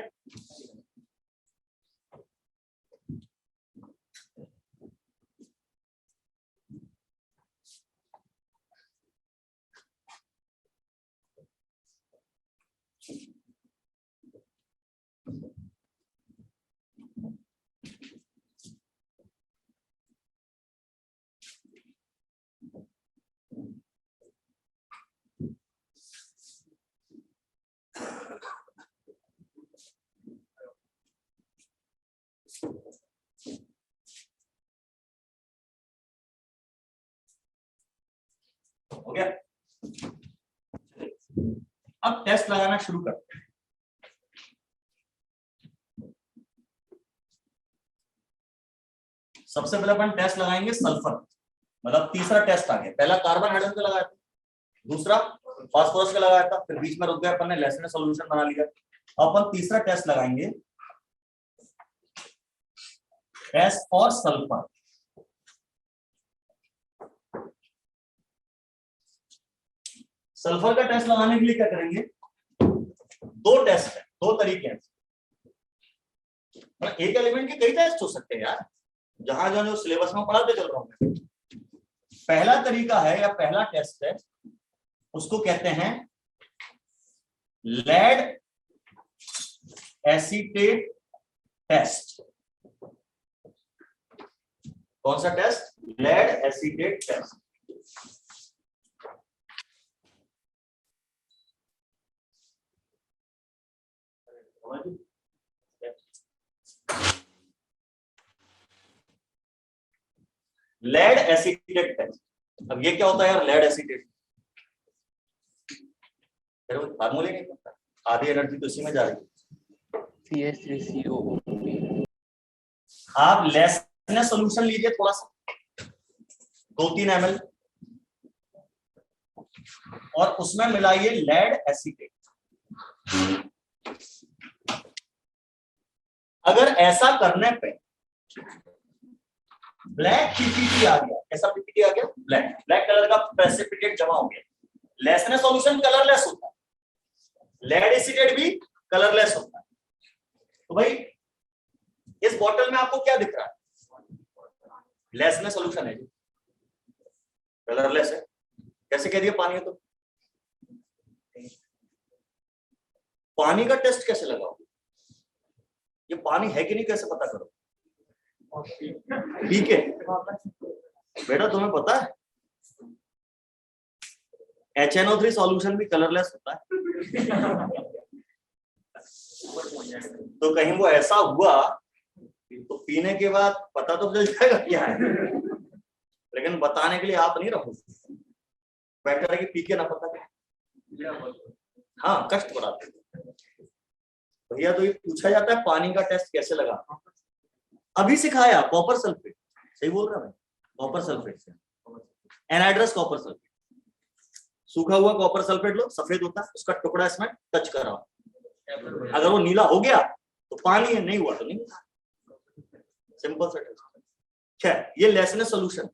हो गया? अब टेस्ट लगाना शुरू करते हैं। सबसे पहले अपन टेस्ट लगाएंगे सल्फर, मतलब तीसरा टेस्ट आ गया। पहला कार्बन हाइड्रोजन का लगाया था, दूसरा फास्फोरस का लगाया था, फिर बीच में रुक गया, अपन ने लेसने सॉल्यूशन बना लिया। अपन तीसरा टेस्ट लगाएंगे, टेस्ट फॉर सल्फर। सल्फर का टेस्ट लगाने के लिए क्या करेंगे, दो टेस्ट है, दो तरीके हैं। एक एलिमेंट के कई टेस्ट हो सकते हैं यार, जहां जहां जो सिलेबस में पढ़ाते चल रहा हूं। पहला तरीका है या पहला टेस्ट है, उसको कहते हैं लेड एसीटेट टेस्ट। कौन सा test, lead acetate test. Lead acetate test. अब ये क्या होता है यार, लेड एसीटेट, फार्मूले नहीं पता, आधी एनर्जी तो इसी में जा रही है। CH3CO। आप लेसने सॉल्यूशन लीजिए थोड़ा सा, 2-3 ml, और उसमें मिलाइए लेड एसीटेट। अगर ऐसा करने पे ब्लैक पीपीटी आ गया, ऐसा पीपीटी आ गया, ब्लैक ब्लैक कलर का प्रेसिपिटेट जमा हो गया। लेसने सॉल्यूशन कलरलेस होता है, लेड एसीटेट भी कलरलेस होता है। तो भाई इस बॉटल में आपको क्या दिख रहा है, लेसनेस सॉल्यूशन है जी, कलरलेस है। कैसे कह दिया पानी है तो? पानी का टेस्ट कैसे लगाओ? ये पानी है कि नहीं कैसे पता करो? ठीक है बेटा, तुम्हें पता है HNO3 सॉल्यूशन भी कलरलेस होता है। तो कहीं वो ऐसा हुआ तो पीने के बाद पता तो चल जाएगा क्या है, लेकिन बताने के लिए आप नहीं रखोगे। बेटर है कि पी के ना पता क्या। हाँ, कष्ट बढ़ाते भैया। तो ये पूछा जाता है पानी का टेस्ट कैसे लगा। अभी सिखाया कॉपर सल्फेट, सही बोल रहा है कॉपर सल्फेट से एनहाइड्रस कॉपर सल्फेट, सूखा हुआ कॉपर सल्फेट लो, सफेद होता है, उसका टुकड़ा इसमें टच कराओ, अगर वो नीला हो गया तो पानी है, नहीं हुआ तो नहीं। सिंपल सा टेस्ट। ये लेसनेस सॉल्यूशन।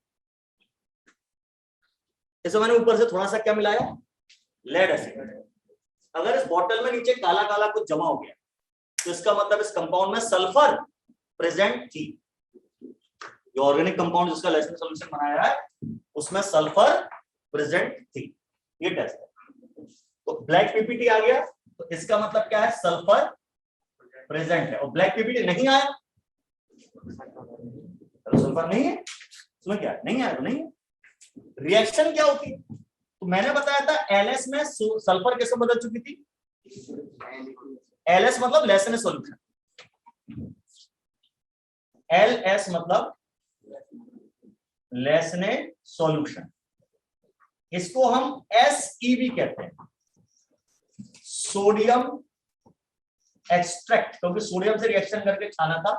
इसे मैंने ऊपर से थोड़ा सा क्या मिलाया, लेड एसिड। अगर इस बॉटल में नीचे काला काला कुछ जमा हो गया तो इसका मतलब इस कंपाउंड में सल्फर प्रेजेंट थी। जो ऑर्गेनिक कंपाउंड जिसका लेसनेस सॉल्यूशन बनाया है उसमें सल्फर प्रेजेंट थी। ये टेस्ट है। तो ब्लैक पीपीटी आ गया तो इसका मतलब क्या है, सल्फर प्रेजेंट है। और ब्लैक पीपीटी नहीं आया तो सल्फर नहीं है, उसमें क्या नहीं आया तो नहीं है। रिएक्शन क्या होती है तो मैंने बताया था एलएस में सल्फर कैसे बदल चुकी थी। एलएस मतलब लेसनेस सॉल्यूशन, एलएस मतलब लेसनेस सॉल्यूशन। इसको हम SEV कहते हैं, सोडियम एक्सट्रैक्ट, क्योंकि सोडियम से रिएक्शन करके खाना था।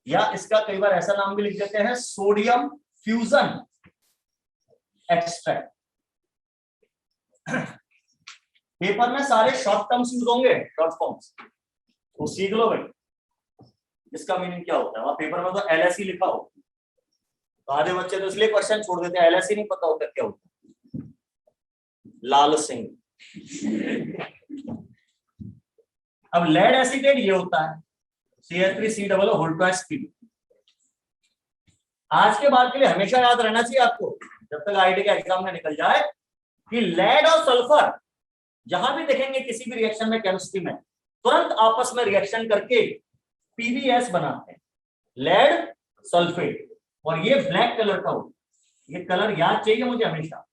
या इसका कई बार ऐसा नाम भी लिख देते हैं, सोडियम फ्यूजन एक्सट्रैक्ट। पेपर में सारे शॉर्ट टर्म्स यूज होंगे, शॉर्ट फॉर्म्स, तो सीख लो भाई इसका मीनिंग क्या होता है। वहां पेपर में तो LSE लिखा हो, तो आधे बच्चे तो इसलिए क्वेश्चन छोड़ देते हैं, LSE नहीं पता होता क्या होता है। लाल सिंह। अब लेड एसीटेट ये होता है CH3COO आज के बाद के लिए हमेशा याद रहना चाहिए आपको, जब तक IIT का एग्जाम में निकल जाए, कि लेड और सल्फर जहां भी देखेंगे किसी भी रिएक्शन में केमिस्ट्री में, तुरंत आपस में रिएक्शन करके PbS बनाते हैं, लेड सल्फेट। और ये ब्लैक कलर का हो, ये कलर याद चाहिए मुझे हमेशा।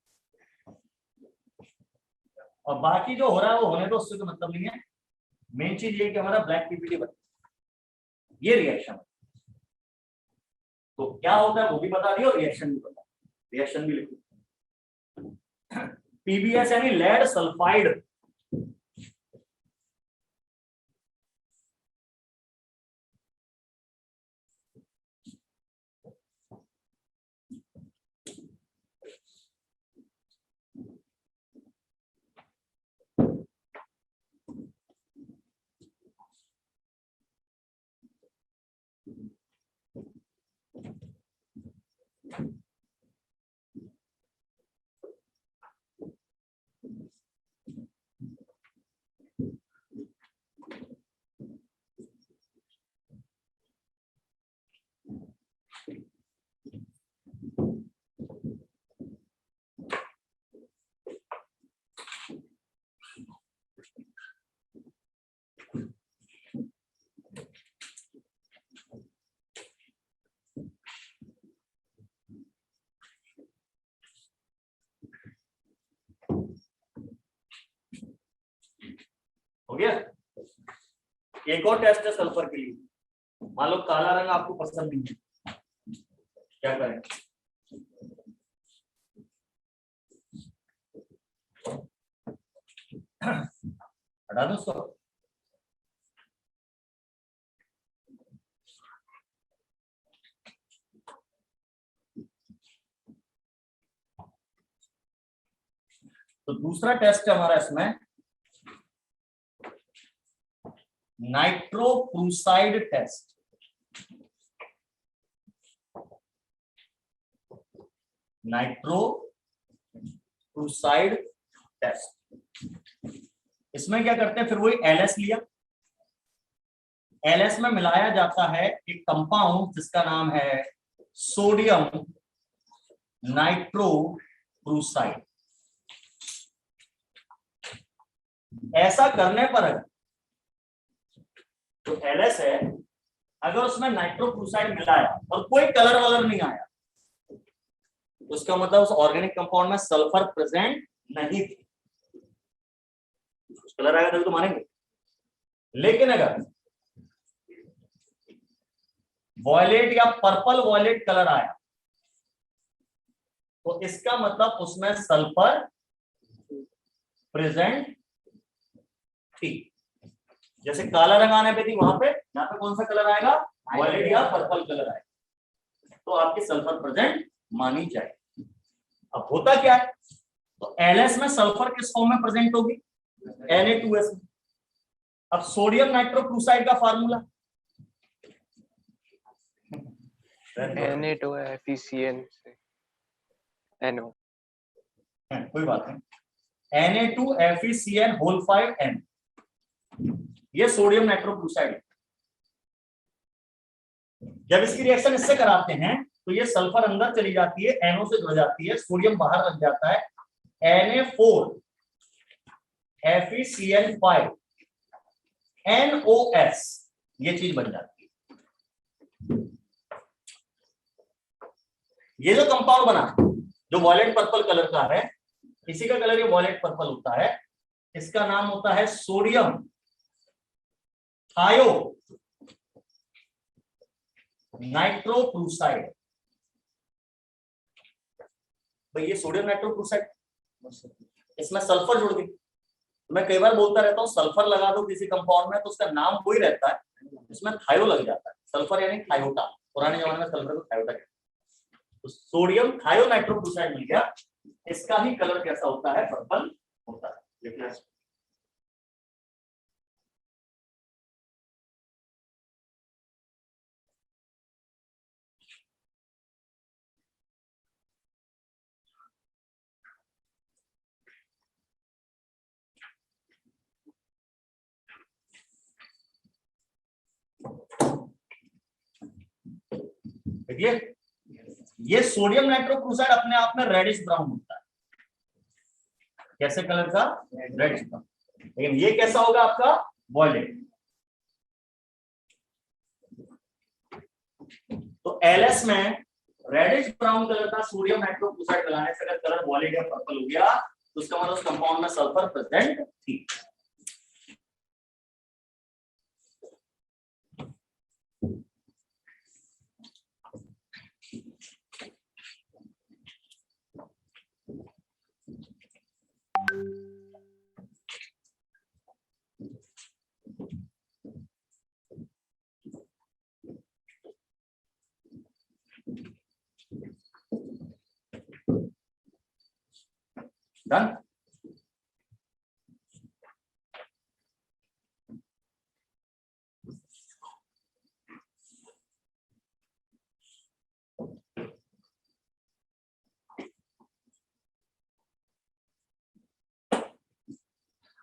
और बाकी जो हो रहा है वो होने दो, उससे तो मतलब नहीं है। मेन चीज ये कि हमारा ब्लैक पीपीटी बने, ये रिएक्शन। तो क्या होता है वो भी बता दिया और रिएक्शन भी बता, रिएक्शन भी लिखो। PbS यानी लेड सल्फाइड। हो गया। एक और टेस्ट है सल्फर के लिए। मान लो काला रंग आपको पसंद नहीं है, क्या करें? हटा दो उसको। तो दूसरा टेस्ट है हमारा इसमें नाइट्रोक्रूसाइड टेस्ट। नाइट्रोक्रूसाइड टेस्ट। इसमें क्या करते हैं, फिर वही LS लिया, LS में मिलाया जाता है एक कंपाउंड जिसका नाम है सोडियम नाइट्रोक्लोराइड। ऐसा करने पर जो LS है, अगर उसमें नाइट्रोक्लोराइड मिलाया और कोई कलर वलर नहीं आया, उसका मतलब उस ऑर्गेनिक कंपाउंड में सल्फर प्रेजेंट नहीं थी। कलर आएगा तभी तो मानेंगे। लेकिन अगर वॉयलेट या पर्पल वॉयलेट कलर आया तो इसका मतलब उसमें सल्फर प्रेजेंट थी। जैसे काला रंग आने पे थी, वहां पे यहाँ पे कौन सा कलर आएगा? वॉयलेट या पर्पल कलर आएगा, तो आपकी सल्फर प्रेजेंट मानी जाएगी। अब होता क्या है, तो LS में सल्फर किस फॉर्म में प्रेजेंट होगी? Na2S में। अब सोडियम नाइट्रोक्लोराइड का फार्मूला Na2FeCN NO। कोई बात नहीं, Na2FeCN(5N), ये सोडियम नाइट्रोक्लोराइड। जब इसकी रिएक्शन इससे कराते हैं तो ये सल्फर अंदर चली जाती है, NO से जुड़ जाती है, सोडियम बाहर लग जाता है, Na4FeCN5 NOS, ये चीज बन जाती है। ये जो कंपाउंड बना जो वॉयलेट पर्पल कलर का है, इसी का कलर ये वॉयलेट पर्पल होता है, इसका नाम होता है सोडियम थायो नाइट्रोक्लोराइड। भाई ये सोडियम नाइट्रोक्लोराइड, इसमें सल्फर जुड़ गई। तो मैं कई बार बोलता रहता हूं सल्फर लगा दो किसी कंपाउंड में तो उसका नाम वही रहता है, इसमें थायो लग जाता है। सल्फर यानी थायोटा, पुराने जमाने में सल्फर को थायोटा कहते हैं। तो सोडियम थायो नाइट्रोक्लोराइड मिल गया, इसका ही कलर कैसा होता है? पर्पल होता है। देखिए देखिए, ये सोडियम नाइट्रोक्लोराइड अपने आप में रेडिश ब्राउन होता है। कैसे कलर का? Reddish brown. लेकिन ये कैसा होगा आपका? वॉयलेट। तो LS में रेडिश ब्राउन कलर का सोडियम नाइट्रोक्लोराइड लगाने से अगर कलर वॉयलेट या पर्पल हो गया तो उसका मतलब उस कंपाउंड में सल्फर प्रेजेंट थी। डन।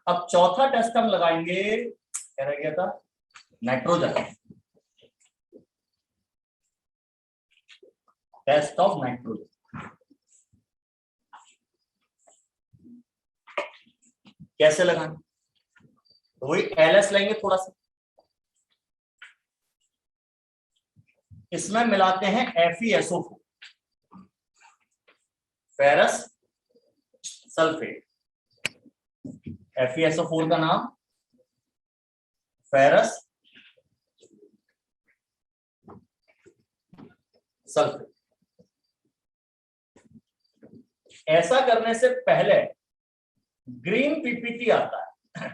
अब चौथा टेस्ट हम लगाएंगे, क्या रह गया था? नाइट्रोजन। Test of nitrogen. कैसे लगाएं? तो वही LS लेंगे थोड़ा सा, इसमें मिलाते हैं FeSO4, फेरस सल्फेट। FeSO4 का नाम फेरस सल्फेट। ऐसा करने से पहले ग्रीन PPT आता है,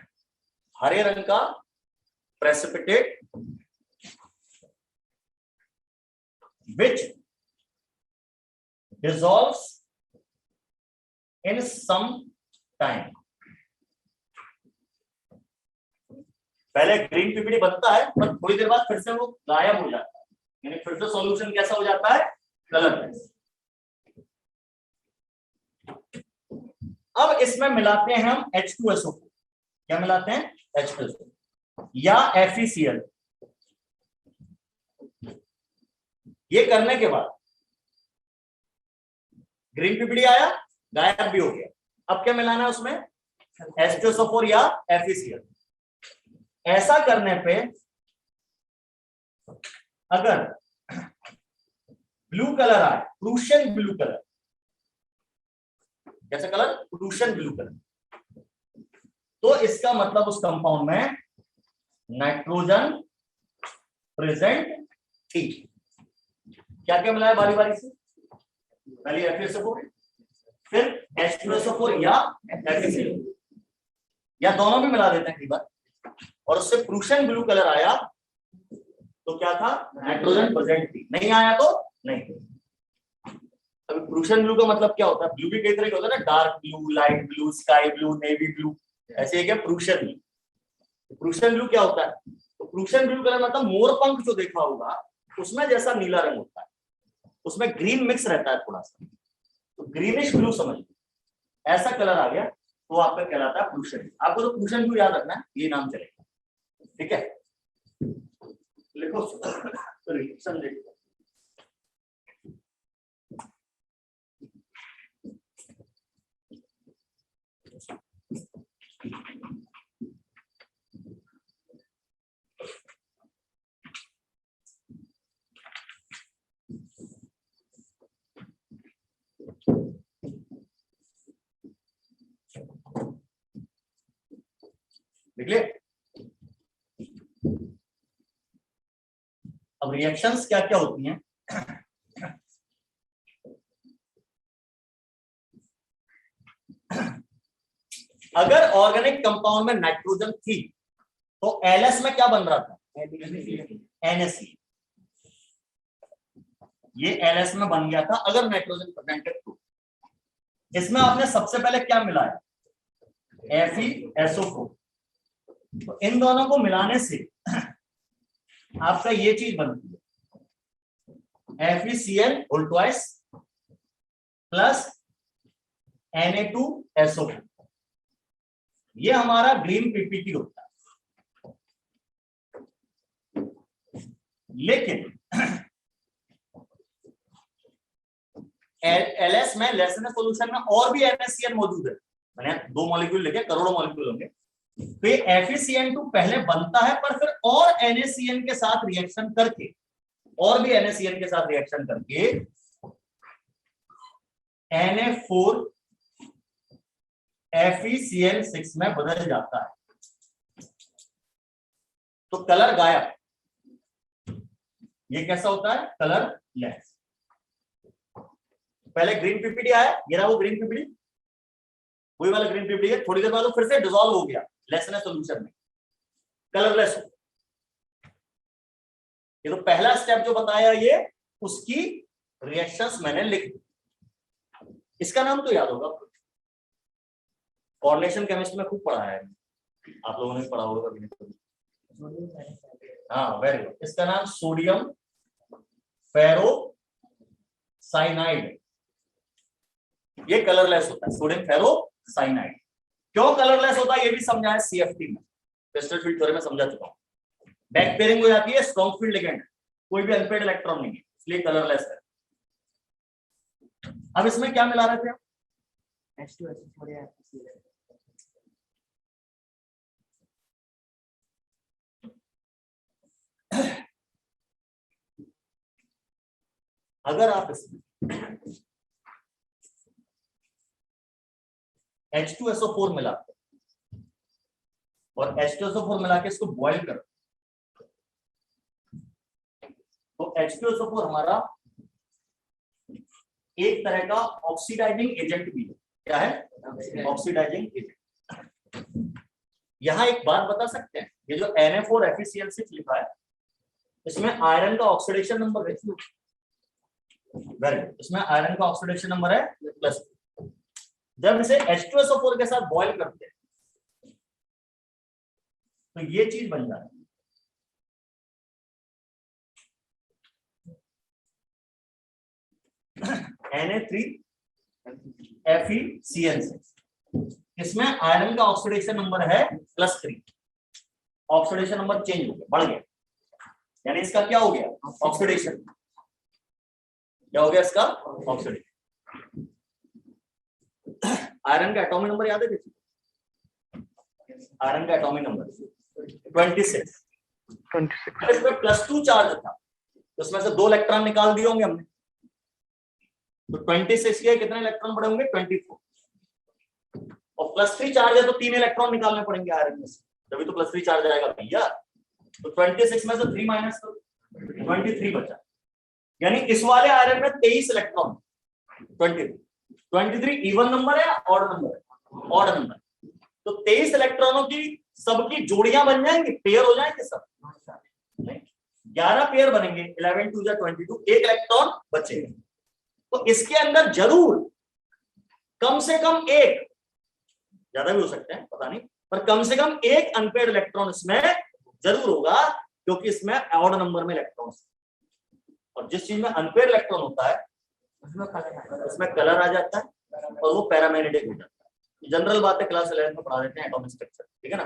हरे रंग का precipitate, which dissolves in some time। पहले ग्रीन PPT बनता है पर थोड़ी देर बाद फिर से वो गायब हो जाता है, यानी फिर से सॉल्यूशन कैसा हो जाता है? कलरलेस। अब इसमें मिलाते हैं हम H2SO4। क्या मिलाते हैं? H2SO या FeCl। ये करने के बाद ग्रीन पीपीडी आया, गायब भी हो गया। अब क्या मिलाना है उसमें, H2SO4 या FeCl। ऐसा करने पे अगर ब्लू कलर आए, प्रूशियन ब्लू कलर, कैसा कलर, प्रूशियन ब्लू कलर, तो इसका मतलब उस कंपाउंड में नाइट्रोजन प्रेजेंट थी। क्या क्या मिलाया बारी बारी से, पहले FeSO4, फिर H2SO4 या FeCl, या दोनों भी मिला देते हैं कई बार, और उससे प्रूशियन ब्लू कलर आया तो क्या था, नाइट्रोजन प्रेजेंट थी, नहीं आया तो नहीं। अभी प्रूशियन ब्लू का मतलब क्या होता है, ब्लू भी कई तरह के होता है ना, dark blue, light blue, sky blue, navy blue, ऐसे एक है प्रूशियन ब्लू। प्रूशियन ब्लू क्या होता है, तो प्रूशियन ब्लू कलर मतलब मोरपंख जो देखा होगा उसमें जैसा नीला रंग होता है, उसमें ग्रीन मिक्स रहता है थोड़ा सा, तो ग्रीनिश ब्लू समझ लो, ऐसा कलर आ गया तो आपका कहलाता है प्रूशियन। आपको तो प्रूशियन ब्लू याद रखना है, ये नाम चलेगा, ठीक है। लिखो रिएक्शन देखो, देख ले। अब रिएक्शंस क्या क्या होती हैं, अगर ऑर्गेनिक कंपाउंड में नाइट्रोजन थी तो एलएस में क्या बन रहा था, NaC, ये एलएस में बन गया था अगर नाइट्रोजन प्रेजेंटेड तो। इसमें आपने सबसे पहले क्या मिलाया, FeSO4, तो इन दोनों को मिलाने से आपका ये चीज बनती है FeCl whole twice plus Na2SO4, ये हमारा ग्रीन पीपीटी होता है। लेकिन एलएस में, लेसनर सॉल्यूशन में और भी NaCl मौजूद है, मैंने 2 मॉलिक्यूल लेके करोड़ों मॉलिक्यूल होंगे, तो ये FeCN2 पहले बनता है, पर फिर और NaCN के साथ रिएक्शन करके, और भी NaCN के साथ रिएक्शन करके Na4 FeCl6 में बदल जाता है, तो कलर गायब। ये कैसा होता है, कलर लेस। पहले ग्रीन पीपीडी आया, ये रहा वो ग्रीन पीपीडी, वही वाला ग्रीन पीपीडी है, थोड़ी देर बाद वो फिर से डिसॉल्व हो गया लेसनर सॉल्यूशन में, कलरलेस हो। ये तो पहला स्टेप जो बताया, ये उसकी रिएक्शंस मैंने लिख दी, इसका नाम तो याद होगा, कोऑर्डिनेशन केमिस्ट्री में खूब पढ़ा है, आप लोगों ने पढ़ा होगा कभी कभी। हाँ वेरी गुड, इसका नाम सोडियम फेरो साइनाइड, ये कलरलेस होता है, सोडियम फेरो साइनाइड। क्यों कलरलेस होता है ये भी समझा है CFT में, क्रिस्टल फील्ड थ्योरी में समझा चुका हूं। बैक पेयरिंग हो जाती है, स्ट्रॉन्ग फील्ड लिगेंड, कोई भी अनपेयर्ड इलेक्ट्रॉन नहीं है, इसलिए कलरलेस है। अब इसमें क्या मिला रहे थे, अगर आप इसमें H2SO4 मिलाते और H2SO4 मिला के इसको बॉइल करते, तो H2SO4 हमारा एक तरह का ऑक्सीडाइजिंग एजेंट भी है। क्या है, ऑक्सीडाइजिंग एजेंट। यहां एक बात बता सकते हैं, ये जो Na4 FeCl6 लिखा है, इसमें आयरन का ऑक्सीडेशन नंबर है, इसमें आयरन का ऑक्सीडेशन नंबर है प्लस। जब इसे H2SO4 के साथ बॉइल करते हैं तो ये चीज बन जाती है Na3FeCl6, इसमें आयरन का ऑक्सीडेशन नंबर है +3, ऑक्सीडेशन नंबर चेंज हो गया, बढ़ गया, यानी इसका क्या हो गया, ऑक्सीडेशन। क्या हो गया इसका, ऑक्सीडेशन। आयरन का एटॉमिक नंबर याद है किसी को? आयरन का एटॉमिक नंबर 26। 26। इसमें +2 चार्ज था, तो उसमें से 2 इलेक्ट्रॉन निकाल दिए होंगे हमने, तो 26 के कितने इलेक्ट्रॉन पड़े होंगे? 24। और +3 चार्ज है तो 3 इलेक्ट्रॉन निकालने पड़ेंगे आयरन में से, तभी तो +3 चार्ज आएगा भैया। तो 26 में से 3 माइनस करो, 23 बचा। यानी इस वाले आयरन में 23 इलेक्ट्रॉन। 23 इवन नंबर है, ऑड नंबर है? Odd number. तो 23 इलेक्ट्रॉनों की सबकी जोड़ियां बन जाएंगी, पेयर हो जाएंगे सब। 11 पेयर बनेंगे, 11 2 जा 22, एक इलेक्ट्रॉन बचेगा। तो इसके अंदर जरूर कम से कम एक, ज्यादा भी हो सकते हैं पता नहीं, पर कम से कम एक अनपेयर्ड इलेक्ट्रॉन इसमें जरूर होगा, क्योंकि इसमें ऑड नंबर में इलेक्ट्रॉन, और जिस चीज में अनपेयर्ड इलेक्ट्रॉन होता है उसमें कलर आ जाता है और वो पैरामैग्नेटिक हो जाता है। जनरल बात है, क्लास 11 में पढ़ा देते हैं एटॉमिक स्ट्रक्चर, ठीक है ना।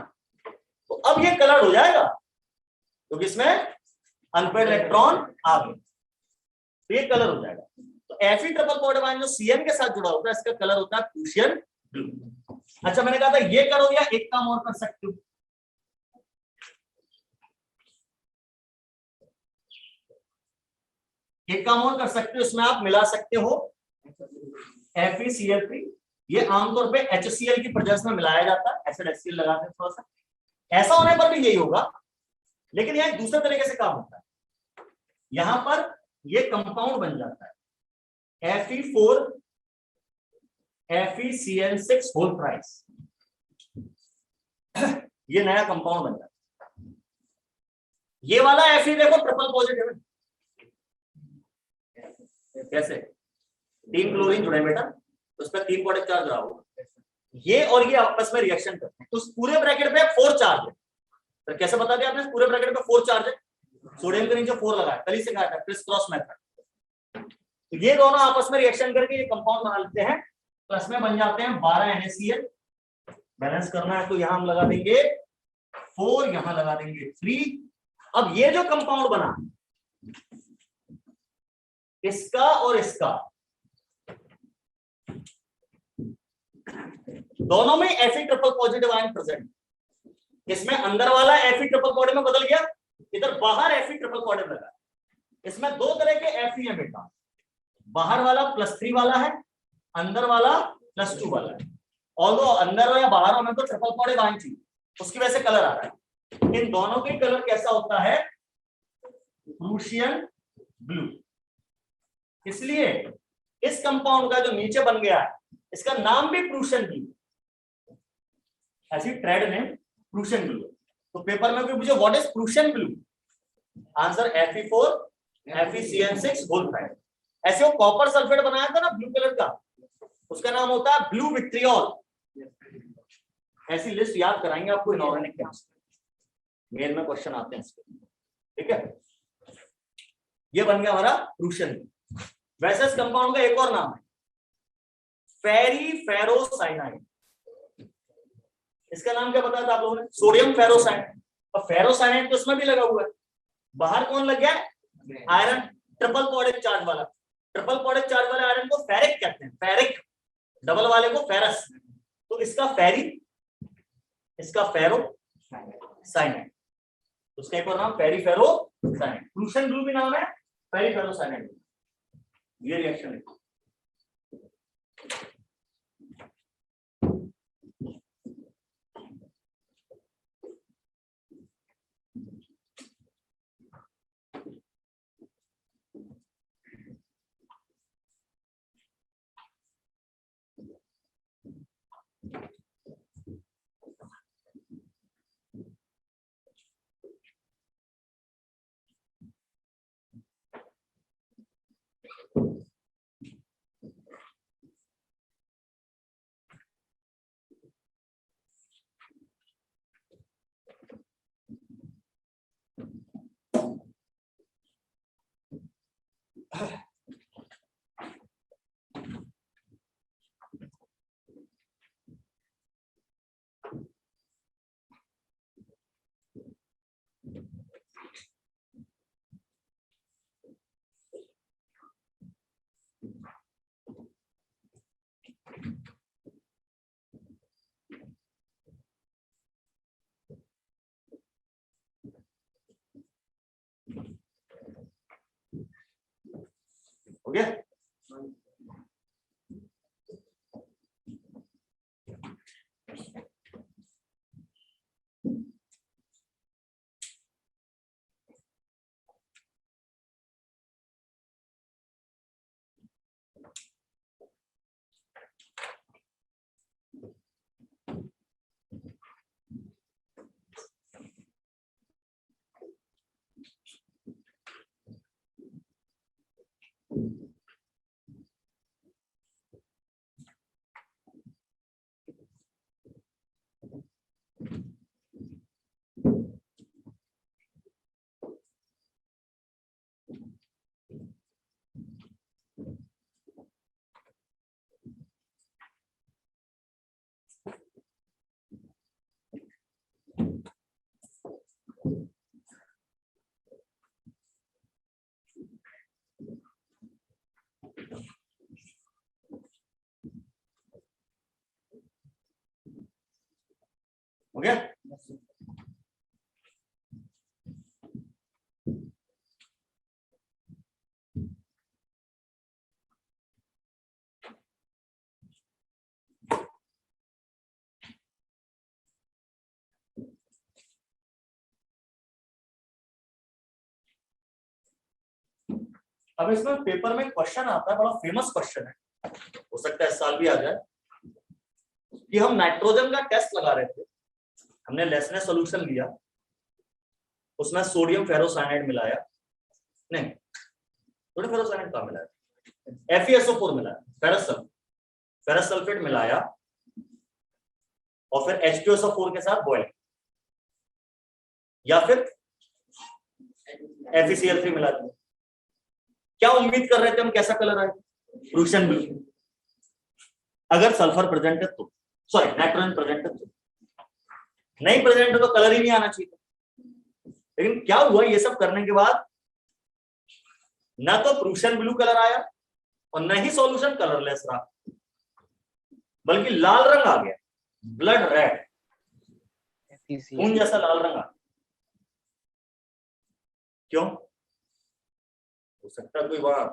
तो अब ये कलर हो जाएगा क्योंकि इसमें अनपेयर्ड इलेक्ट्रॉन आ गए, तो ये कलर हो जाएगा। तो Fe ट्रिपल बॉन्ड आयन जो Cn के साथ जुड़ा होता है, इसका कलर होता है प्रूशियन ब्लू। अच्छा, मैंने कहा था ये करो, या एक काम और कर सकते हो, एक काम और कर सकते हो, इसमें आप मिला सकते हो FeCl3। ये आमतौर पे HCl की प्रेजेंस में मिलाया जाता है, एसिड HCl लगाते हैं थोड़ा सा, ऐसा होने पर भी यही होगा, लेकिन यह दूसरे तरीके से काम होता है। यहां पर ये कंपाउंड बन जाता है Fe4 FeCN6 होल प्राइस, ये नया कंपाउंड बन जाता है। ये वाला Fe देखो ट्रिपल पॉजिटिव है, कैसे? 3 क्लोरीन जुड़े बेटा, तो उस पर 3 प्रोडक्ट चार्ज रहा होगा, ये और ये आपस में रिएक्शन करते हैं, तो उस पूरे ब्रैकेट पे 4 चार्ज है। तो कैसे बता दिया आपने? पूरे ब्रैकेट पे 4 चार्ज है, सोडियम के नीचे 4 लगाया, कल ही से कहा था क्रिस क्रॉस मेथड। तो ये दोनों आपस में रिएक्शन करके ये कंपाउंड बना लेते हैं, प्लस में बन जाते हैं 12 NaCl। बैलेंस करना है तो यहां हम लगा देंगे 4, यहां लगा देंगे 3। अब ये जो कंपाउंड बना, इसका और इसका दोनों में Fe triple positive ion present. इसमें अंदर वाला Fe ट्रिपल बॉडी में बदल गया, इधर बाहर Fe ट्रिपल पॉजिटिव लगा। इसमें 2 तरह के Fe है बेटा, बाहर वाला +3 वाला है, अंदर वाला +2 वाला है। ऑल्दो अंदर हो या बाहर हो, हमें तो ट्रिपल पॉजिटिव आयन चाहिए, उसकी वजह से कलर आ रहा है। इन दोनों के कलर कैसा होता है? Prussian blue. इसलिए इस कंपाउंड का जो नीचे बन गया है, इसका नाम भी प्रूशियन ब्लू, ऐसी ट्रेड नेम प्रूशियन ब्लू। तो पेपर में भी पूछे what is Prussian blue, answer Fe4 FeCN6 whole prime. ऐसे वो कॉपर सल्फेट बनाया था ना ब्लू कलर का, उसका नाम होता है ब्लू विट्रियोल। ऐसी लिस्ट याद कराएंगे आपको इनऑर्गेनिक केमिस्ट्री, मेन में क्वेश्चन आते हैं इसके, ठीक है। ये बन गया हमारा प्रूशियन। वैसे इस कंपाउंड का एक और नाम है फेरीफेरोसाइनाइड। इसका नाम क्या बताया था आप लोगों ने? Sodium ferrocyanide. और फेरोसाइनाइड तो इसमें भी लगा हुआ है। बाहर कौन लग गया? आयरन ट्रिपल पॉजिटिव चार्ज वाला। ट्रिपल पॉजिटिव चार्ज वाले आयरन को फेरिक कहते हैं, फेरिक। डबल वाले को फेरस। तो इसका फेरी, इसका फेरो साइनाइड, उसका एक और नाम फेरीफेरोसाइनाइड। प्रूशियन ब्लू भी नाम है, फेरीफेरोसाइनाइड। ये रिएक्शन है। हो गया? अब इसमें पेपर में क्वेश्चन आता है, बड़ा फेमस क्वेश्चन है, हो सकता है इस साल भी आ जाए, कि हम नाइट्रोजन का टेस्ट लगा रहे थे, हमने लेसने सॉल्यूशन लिया, उसमें सोडियम फेरोसाइनाइड मिलाया, नहीं सोडियम फेरोसाइनाइड कहाँ मिलाया, FeSO4 मिलाया, फेरस सल्फेट मिलाया और फिर H2SO4 के साथ बॉइल, या फिर FeCl3 मिला दिया। क्या उम्मीद कर रहे थे हम, कैसा कलर आए? Prussian blue. अगर सल्फर प्रेजेंट है तो, सॉरी नाइट्रोजन प्रेजेंट है तो, नहीं प्रेजेंट है तो कलर ही नहीं आना चाहिए। लेकिन क्या हुआ, ये सब करने के बाद ना तो प्रूशियन ब्लू कलर आया और न ही सॉल्यूशन कलरलेस रहा, बल्कि लाल रंग आ गया, ब्लड रेड, खून जैसा लाल रंग आ गया। क्यों? हो सकता है कोई वहां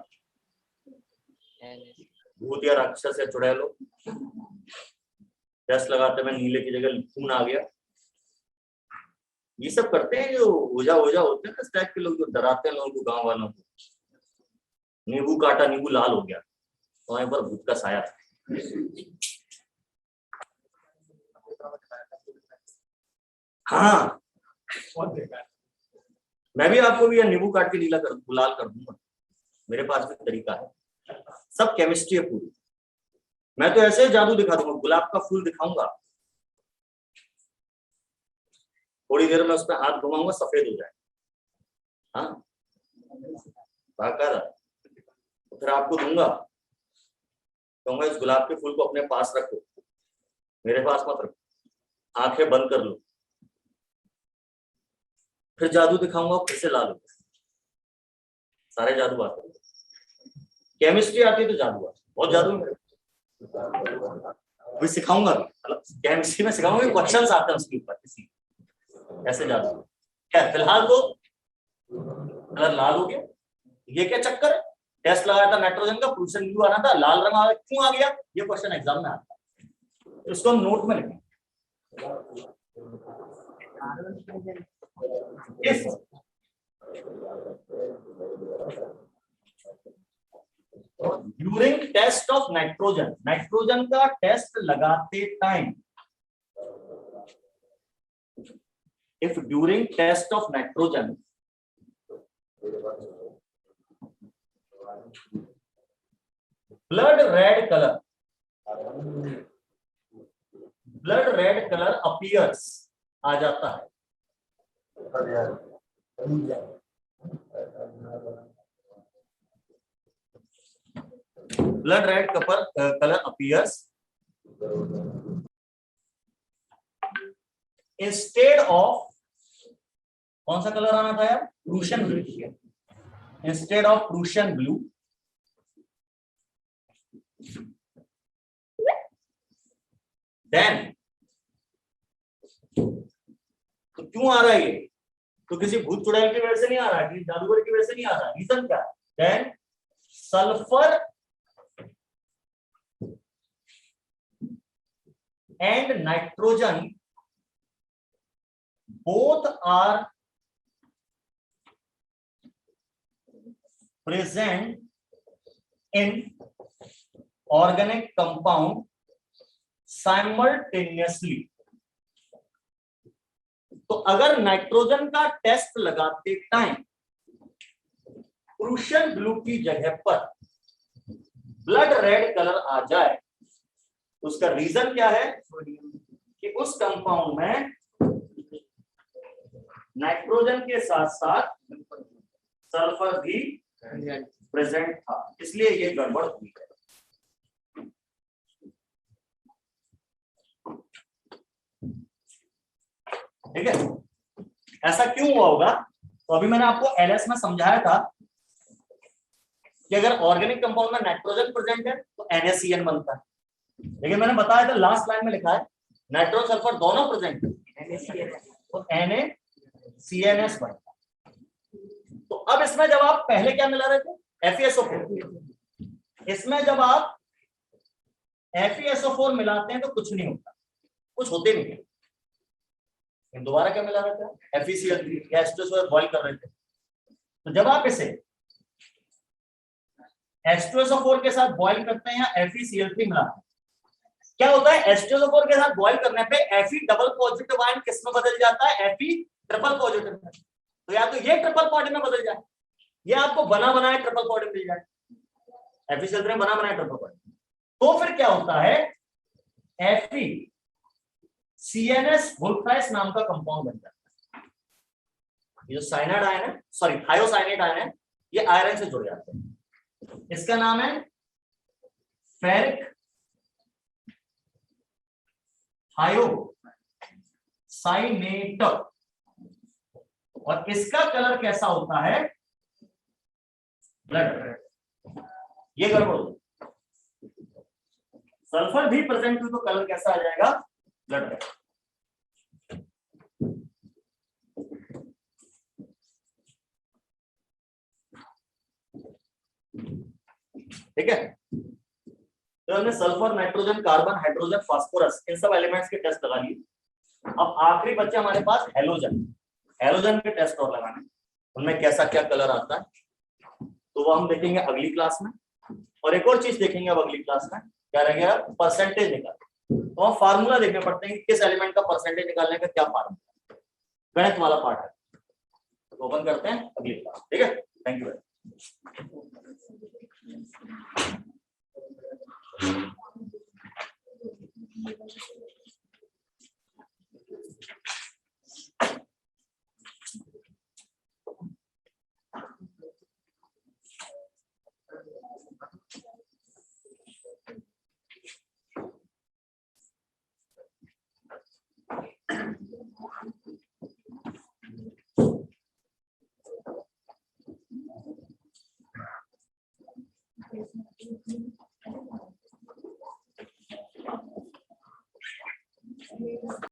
भूत या राक्षस या चुड़ैल हो, टेस्ट लगाते में नीले की जगह खून आ गया। ये सब करते हैं जो ओझा होते हैं, इस टाइप के लोग जो डराते हैं लोगों को, गांव वालों को। नींबू काटा, नींबू लाल हो गया, तो वहां पर भूत का साया था। हाँ, मैं भी आपको भी नींबू काट के नीला कर लाल कर दूंगा, मेरे पास भी तरीका है, सब केमिस्ट्री है पूरी। मैं तो ऐसे जादू दिखा दूंगा, गुलाब का फूल दिखाऊंगा, थोड़ी देर में उस पर हाथ घुमाऊंगा, सफेद हो जाए। हाँ तो फिर आपको दूंगा, कहूंगा इस गुलाब के फूल को अपने पास रखो, मेरे पास मत रखो, आंखें बंद कर लो, फिर जादू दिखाऊंगा, फिर से लाल हो जाए। सारे जादू आते हैं, केमिस्ट्री आती है तो जादू आता है, बहुत जादू है। अभी सिखाऊंगा, केमिस्ट्री में सिखाऊंगा, क्वेश्चंस आते हैं उसके ऊपर, इसी ऐसे जादू। क्या फिलहाल तो कलर लाल हो गया, ये क्या चक्कर है? टेस्ट लगाया था नाइट्रोजन का, प्रूशियन ब्लू आना था, लाल रंग आ गया, क्यों आ गया? ये क्वेश्चन एग्जाम में आता है, तो इसको हम नोट में लिखेंगे। During test of nitrogen, nitrogen का टेस्ट लगाते time, if during test of nitrogen blood red color appears, आ जाता है, blood red color appears instead of, कौन सा कलर आना था यार? Prussian blue. Instead of Prussian blue, then, तो क्यों आ रहा है ये? तो किसी भूत चुड़ैल की वजह से नहीं आ रहा है, किसी जादूगर की वजह से नहीं आ रहा है। रीजन क्या? Then sulphur and nitrogen both are present in organic compound simultaneously। तो अगर नाइट्रोजन का टेस्ट लगाते टाइम प्रूशियन ब्लू की जगह पर ब्लड रेड कलर आ जाए, उसका रीजन क्या है? कि उस कंपाउंड में नाइट्रोजन के साथ साथ सल्फर भी प्रेजेंट था, इसलिए ये गड़बड़ हुई है। ठीक है, ऐसा क्यों हुआ होगा? तो अभी मैंने आपको एलएस में समझाया था कि अगर ऑर्गेनिक कंपाउंड में नाइट्रोजन प्रेजेंट है तो NaCN बनता है, लेकिन मैंने बताया था लास्ट लाइन में लिखा है नाइट्रोजन सल्फर दोनों प्रेजेंट है, तो NaCNS बनता है। तो अब इसमें जब आप पहले क्या मिला रहे थे, FeSO4, इसमें जब आप FeSO4 मिलाते हैं तो कुछ नहीं होता, कुछ होते नहीं है। दोबारा क्या मिला रहे थे, FeCl3, H2SO बॉइल कर रहे थे। तो जब आप इसे H2SO4 के साथ बॉइल करते हैं या FeCl3 मिलाते हैं, क्या होता है, H2SO4 के साथ बॉइल करने पे Fe डबल पॉजिटिव आयन किस में बदल जाता है, Fe ट्रिपल पॉजिटिव में। तो या तो ये ट्रिपल पॉजिटिव में बदल जाए, ये आपको बना बनाया ट्रिपल पॉजिटिव मिल जाए, FeCl3 में बना बनाया ट्रिपल पॉजिटिव। तो फिर क्या होता है, FeCNS वुल्फ्राइस नाम का कंपाउंड बन जाता है। ये जो साइनाइड आयन है, सॉरी थायोसाइनेट आयन है, ये आयरन से जुड़ जाते हैं। इसका नाम है फेरिक थायोसाइनेट, और इसका कलर कैसा होता है, ब्लड रेड। ये गड़बड़, सल्फर भी प्रेजेंट हुई तो कलर कैसा आ जाएगा, ब्लड रेड। ठीक है, तो हमने sulphur, nitrogen, carbon, hydrogen, phosphorus, इन सब एलिमेंट्स के टेस्ट लगा लिए। अब आखिरी बच्चा हमारे पास हैलोजन, हैलोजन के टेस्ट और लगाने, उनमें कैसा क्या कलर आता है, तो वो हम देखेंगे अगली क्लास में। और एक और चीज देखेंगे अब अगली क्लास में, क्या रहेगा, परसेंटेज निकाल। तो हम फार्मूला देखने पड़ते हैं कि किस एलिमेंट का परसेंटेज निकालने का क्या फार्मूला, गणित वाला पार्ट है। तो ओपन करते हैं अगली क्लास, ठीक है, थैंक यू। Thank you.